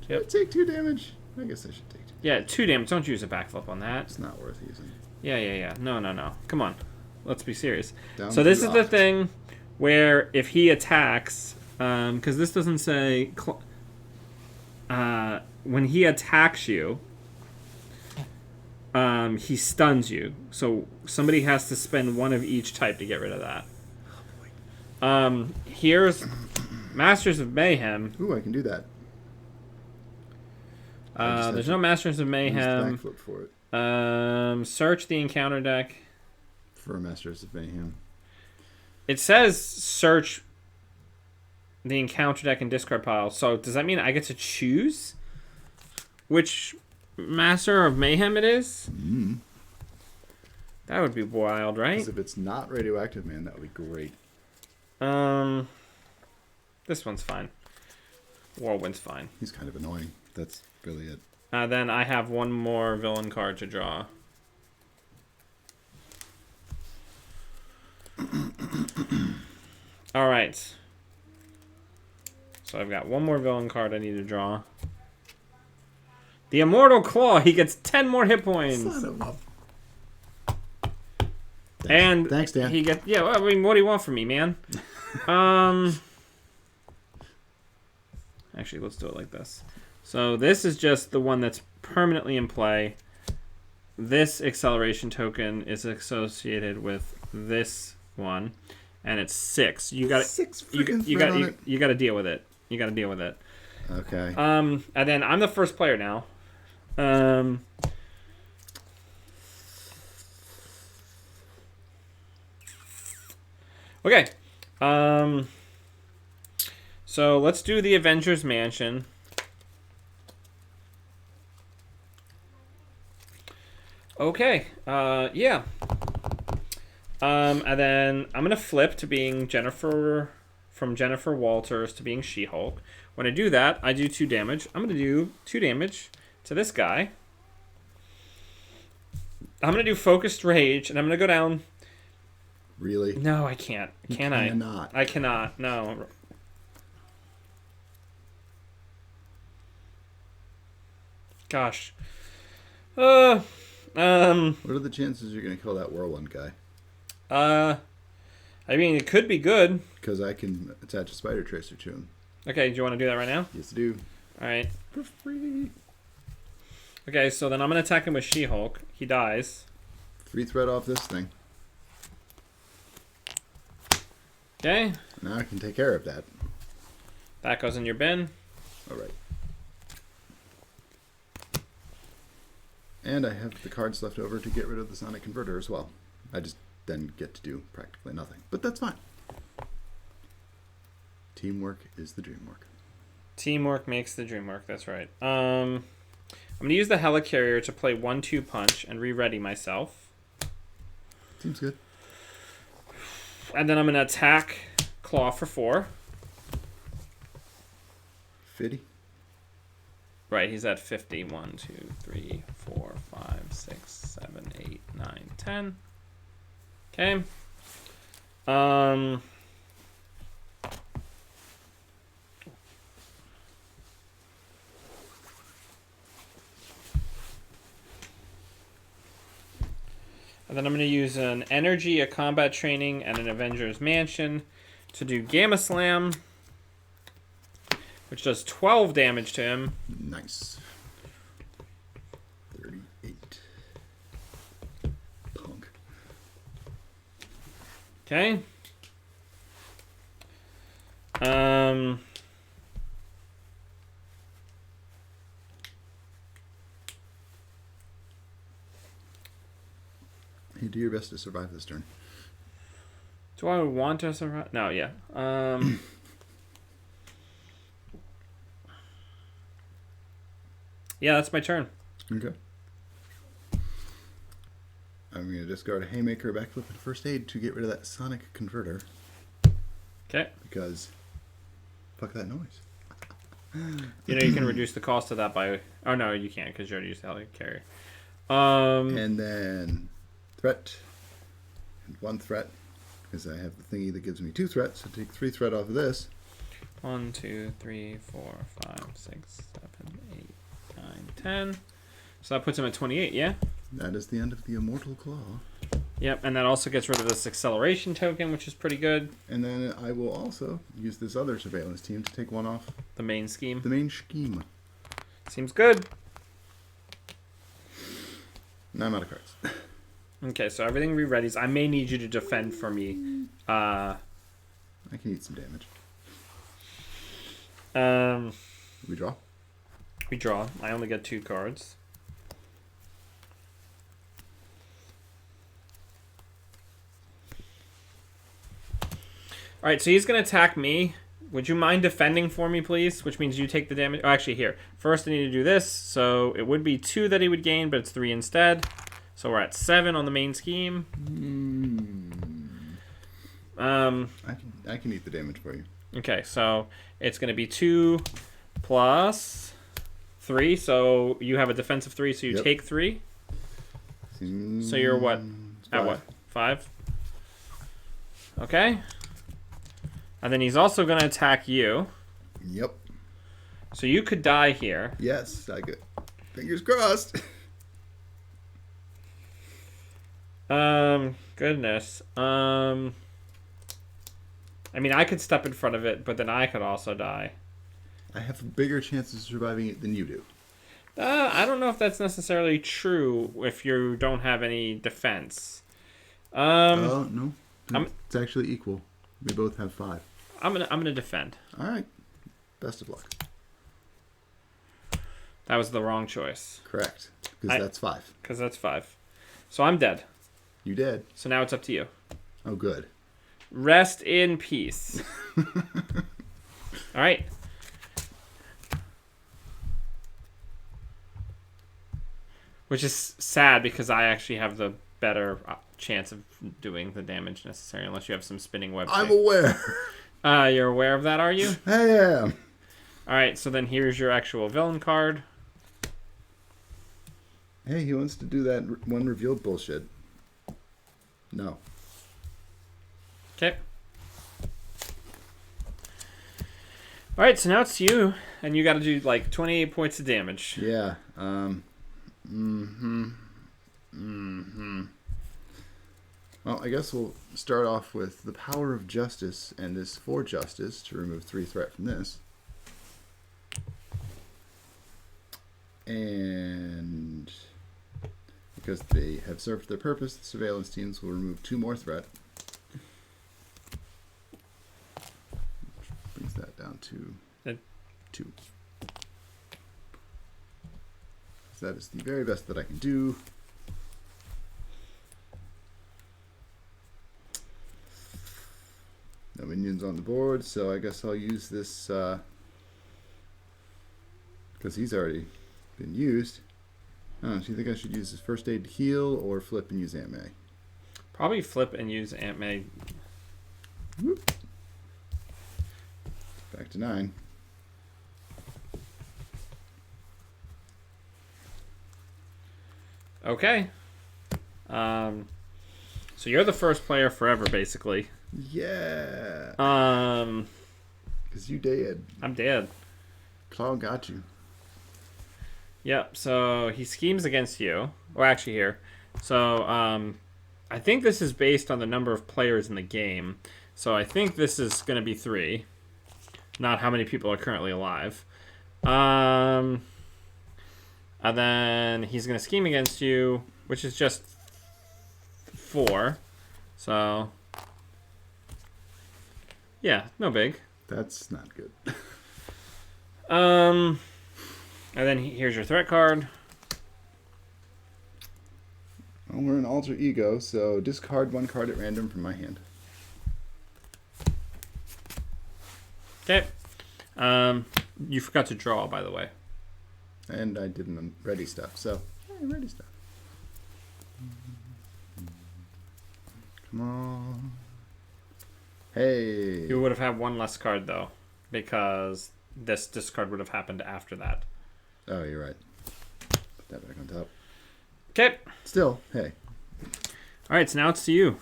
Yep. Take 2 damage. I guess I should take 2. Yeah, 2 damage. Don't use a backflip on that. It's not worth using. Yeah. No. Come on. Let's be serious. Down So this is the locked. thing where if he attacks, because this doesn't say... when he attacks you, he stuns you. So somebody has to spend 1 of each type to get rid of that. Here's Masters of Mayhem. Ooh, I can do that. There's no Masters of Mayhem. Backflip for it. Search the encounter deck. For Masters of Mayhem. It says search the encounter deck and discard pile. So does that mean I get to choose which Master of Mayhem it is? That would be wild, right? Because if it's not radioactive, man, that would be great. This one's fine. Whirlwind's fine. He's kind of annoying. That's really it. Then I have 1 more villain card to draw. All right. So I've got 1 more villain card I need to draw. The Immortal Klaw. He gets 10 more hit points. Son of a... And thanks, Dan. He gets well, I mean, what do you want from me, man? Actually, let's do it like this. So this is just the one that's permanently in play. This acceleration token is associated with this one, and it's 6. You got 6 you freaking got to deal with it. You got to deal with it. Okay. And then I'm the first player now. Okay. So let's do the Avengers Mansion. Okay. Yeah. And then I'm gonna flip to being Jennifer, from Jennifer Walters to being She-Hulk. When I do that, I do 2 damage. I'm gonna do 2 damage to this guy. I'm gonna do Focused Rage, and I'm gonna go down. Really? No, I can't. Can I? Cannot. I cannot. No. Gosh. What are the chances you're going to kill that whirlwind guy? I mean, it could be good. Because I can attach a spider tracer to him. Okay, do you want to do that right now? Yes, I do. All right. For free. Okay, so then I'm going to attack him with She-Hulk. He dies. Free threat off this thing. Okay. Now I can take care of that. That goes in your bin. All right. And I have the cards left over to get rid of the Sonic Converter as well. I just then get to do practically nothing. But that's fine. Teamwork is the dream work. Teamwork makes the dream work. That's right. I'm gonna use the helicarrier to play 1/2 punch and re-ready myself. Seems good. And then I'm gonna attack Klaw for 4. Fitty. Right, he's at 50. 1, 2, 3, 4, 5, 6, 7, 8, 9, 10. Okay. And then I'm going to use an energy, a combat training, and an Avenger's Mansion to do Gamma Slam, which does 12 damage to him. Nice. 38. Punk. Okay. You do your best to survive this turn. Do I want to survive? No, yeah. Yeah, that's my turn. Okay. I'm going to discard a Haymaker, Backflip, and First Aid to get rid of that Sonic Converter. Okay. Because, fuck that noise. You know, you can reduce the cost of that by... Oh, no, you can't because you already used the helicarrier. And then threat. And 1 threat. Because I have the thingy that gives me 2 threats. So take 3 threat off of this. 1, 2, 3, 4, 5, 6, 7, 8, 9, 10. So that puts him at 28, yeah? That is the end of the Immortal Claw. Yep, and that also gets rid of this acceleration token, which is pretty good. And then I will also use this other surveillance team to take 1 off The main scheme. the main scheme. Seems good. Now I'm out of cards. Okay, so everything re-readies. I may need you to defend for me. I can eat some damage. We draw? We draw. I only get 2 cards. Alright, so he's going to attack me. Would you mind defending for me, please? Which means you take the damage. Oh, actually, here. First, I need to do this. So it would be 2 that he would gain, but it's 3 instead. So we're at 7 on the main scheme. I can eat the damage for you. Okay, so it's going to be 2 plus 3. So you have a defensive 3, so you take 3. So you're what? 5. At what? 5? Okay. And then he's also going to attack you. Yep. So you could die here. Yes, I could. Fingers crossed. Goodness. I mean, I could step in front of it, but then I could also die. I have bigger chances of surviving it than you do. I don't know if that's necessarily true if you don't have any defense. Oh, no. It's actually equal. We both have 5. I'm gonna defend. All right. Best of luck. That was the wrong choice. Correct. Because that's 5. Because that's 5. So I'm dead. You did. So now it's up to you. Oh, good. Rest in peace. All right. Which is sad because I actually have the better chance of doing the damage necessary unless you have some spinning web. I'm aware. You're aware of that, are you? I am. All right, so then here's your actual villain card. Hey, he wants to do that 1 revealed bullshit. No. Okay. All right, so now it's you, and you got to do like 28 points of damage. Yeah. Well, I guess we'll start off with the power of justice and this 4 justice to remove 3 threat from this. And because they have served their purpose, the surveillance teams will remove 2 more threat. Which brings that down to 2. So that is the very best that I can do. No minions on the board, so I guess I'll use this Because he's already been used. I don't know, do you think I should use his first aid to heal or flip and use Aunt May? Probably flip and use Aunt May. Whoop. Back to 9. Okay. So you're the first player forever, basically. Yeah. Because you dead. I'm dead. Klaw got you. Yep, so he schemes against you. Well, actually, here. So, I think this is based on the number of players in the game. So I think this is going to be 3. Not how many people are currently alive. And then he's going to scheme against you, which is just 4. So, yeah, no big. That's not good. And then here's your threat card. Well, we're an alter ego, so discard 1 card at random from my hand. Okay. You forgot to draw, by the way. And I didn't ready stuff, so ready stuff. Come on. Hey. You would have had 1 less card, though, because this discard would have happened after that. Oh, you're right. Put that back on top. Okay. Still, hey. All right, so now it's to you.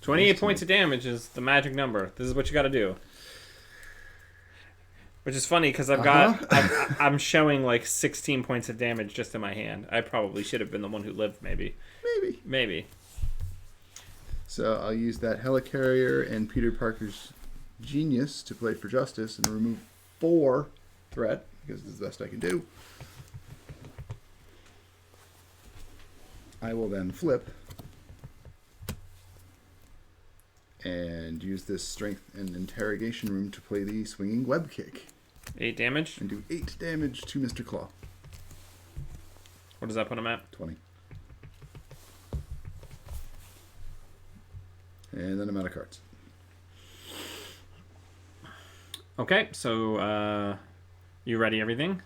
28 points of damage is the magic number. This is what you got to do. Which is funny because I'm showing like 16 points of damage just in my hand. I probably should have been the one who lived, maybe. Maybe. So I'll use that Helicarrier and Peter Parker's Genius to play for Justice and remove 4 threat, because it's the best I can do. I will then flip and use this Strength and Interrogation Room to play the Swinging Web Kick. 8 damage? And do 8 damage to Mr. Klaw. What does that put him at? 20. And then I'm out of cards. Okay, so you ready everything?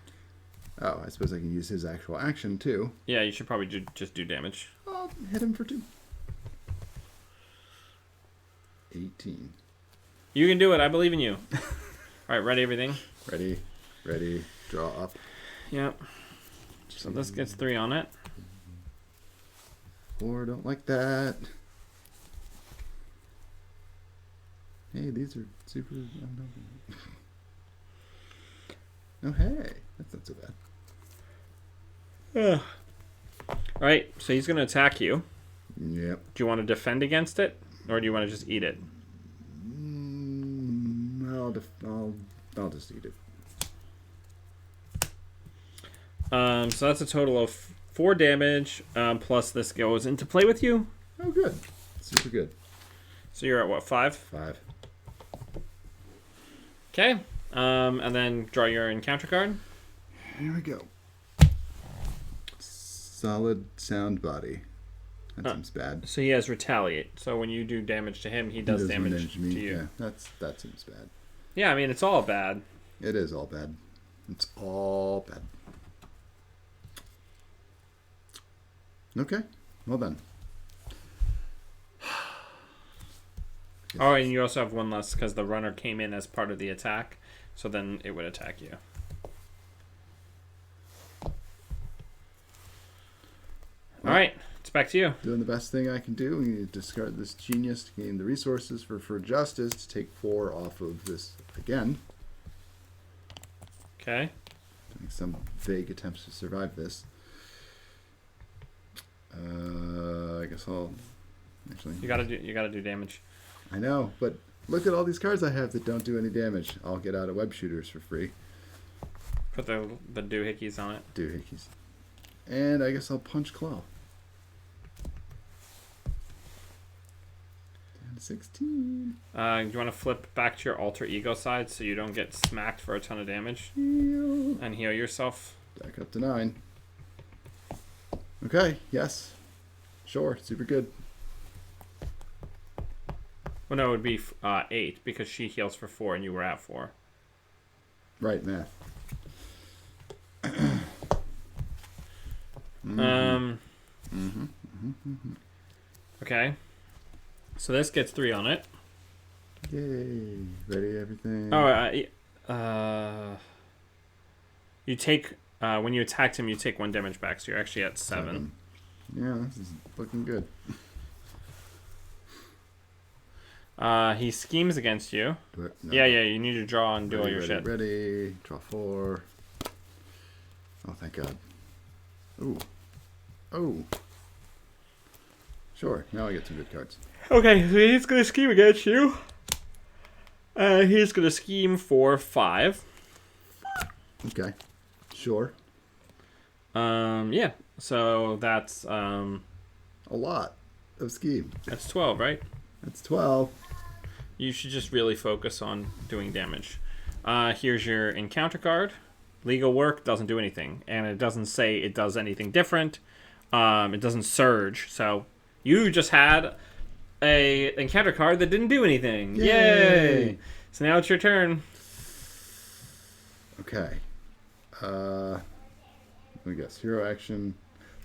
Oh, I suppose I can use his actual action too. Yeah, you should probably just do damage. I'll hit him for 2. 18. You can do it. I believe in you. All right, ready everything? Ready, draw up. Yep. So this gets 3 on it. 4, don't like that. Hey, these are super... Oh, hey. That's not so bad. Alright, so he's going to attack you. Yep. Do you want to defend against it? Or do you want to just eat it? I'll just eat it. So that's a total of 4 damage, plus this goes into play with you. Oh, good. Super good. So you're at what, 5? 5. Okay. And then draw your encounter card. Here we go. Solid sound body. That seems bad. So he has retaliate. So when you do damage to him, he does damage to you. Yeah, that seems bad. Yeah, I mean, it's all bad. It is all bad. It's all bad. Okay, well done. Oh, and you also have 1 less because the runner came in as part of the attack. So then it would attack you. All right, it's back to you. Doing the best thing I can do. We need to discard this Genius to gain the resources for Justice to take 4 off of this again. Okay. Doing some vague attempts to survive this. I guess I'll actually. You gotta do damage. I know, but look at all these cards I have that don't do any damage. I'll get out of web shooters for free. Put the doohickeys on it. Doohickeys. And I guess I'll punch Klaw. Down to 16. Do you want to flip back to your alter ego side so you don't get smacked for a ton of damage? Heal. And heal yourself. Back up to 9. Okay, yes. Sure, super good. Well, no, it would be 8 because she heals for 4 and you were at 4. Right, math. Okay. So this gets 3 on it. Yay! Ready, everything. Oh, you take when you attacked him, you take 1 damage back, so you're actually at 7. Yeah, this is looking good. He schemes against you. No. Yeah, you need to draw and do all your shit. Ready. Draw 4. Oh, thank God. Ooh. Oh. Sure. Now I get some good cards. Okay, so he's gonna scheme against you. He's gonna scheme for 5. Okay. Sure. Yeah. So that's A lot of scheme. that's 12, right? That's 12. You should just really focus on doing damage. Here's your encounter card. Legal work doesn't do anything, and it doesn't say it does anything different. It doesn't surge, so you just had a encounter card that didn't do anything. Yay! So now it's your turn. Okay. Let me guess. Hero action.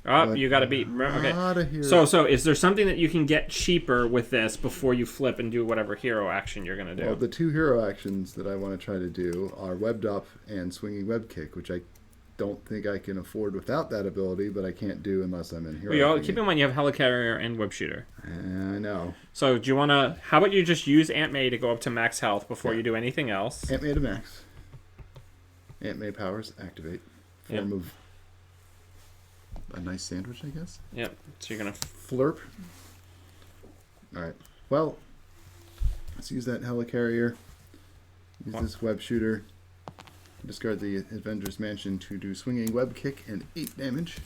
Oh, you gotta beat. Okay. So is there something that you can get cheaper with this before you flip and do whatever hero action you're gonna do? Well, the 2 hero actions that I want to try to do are webbed up and swinging web kick, which I don't think I can afford without that ability, but I can't do unless I'm in hero. Well, keep in mind you have helicarrier and web shooter. I know. So do you want to? How about you just use Aunt May to go up to max health before you do anything else? Aunt May to max. Aunt May powers activate. Form of a nice sandwich, I guess. Yep. So you're gonna flurp. All right. Well, let's use that helicarrier. Use this web shooter. Discard the Avengers Mansion to do swinging web kick and 8 damage.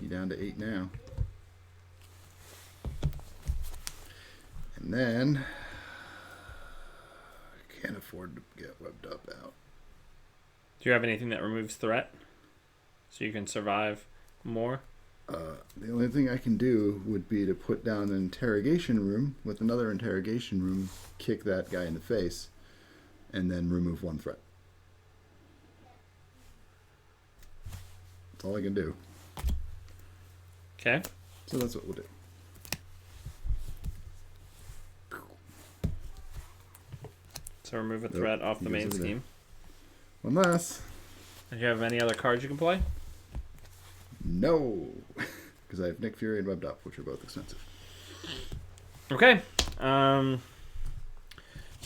You down to 8 now. And then I can't afford to get webbed up out. Do you have anything that removes threat? So you can survive more? The only thing I can do would be to put down an interrogation room with another interrogation room, kick that guy in the face, and then remove 1 threat. That's all I can do. Okay. So that's what we'll do. So remove a threat off the main scheme. Unless... Do you have any other cards you can play? No. Because I have Nick Fury and Webbed Up, which are both expensive. Okay. So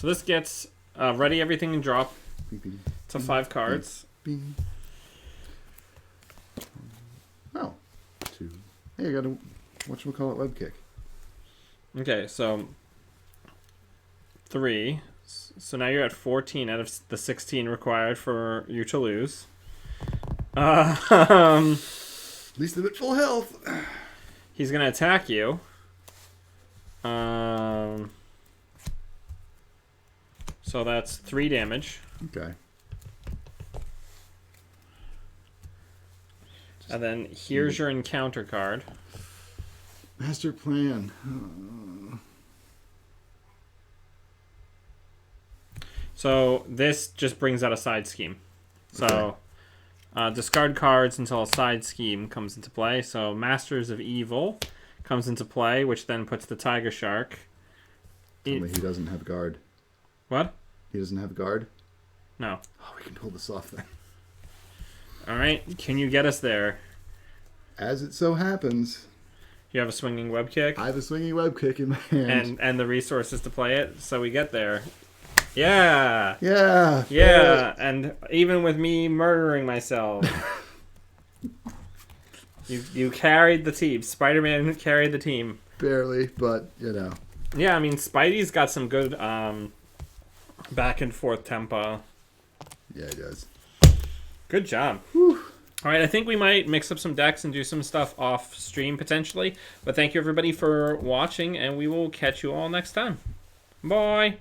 this gets ready, everything, and drop. To 5 cards. Oh. 2. Hey, I got a whatchamacallit web kick. Okay, so 3. So now you're at 14 out of the 16 required for you to lose. At least I'm at full health. He's gonna attack you. So that's 3 damage. Okay. And then here's your encounter card. Master plan. So this just brings out a side scheme. So discard cards until a side scheme comes into play. So Masters of Evil comes into play, which then puts the Tiger Shark. Tell me he doesn't have guard. What? He doesn't have guard? No. Oh, we can pull this off then. Alright, can you get us there? As it so happens... You have a swinging web kick? I have a swinging web kick in my hand. And the resources to play it, so we get there. Yeah! Yeah! Yeah! And even with me murdering myself... You carried the team. Spider-Man carried the team. Barely, but, you know. Yeah, I mean, Spidey's got some good back and forth tempo. Yeah, he does. Good job. Whew. All right, I think we might mix up some decks and do some stuff off stream potentially. But thank you everybody for watching, and we will catch you all next time. Bye.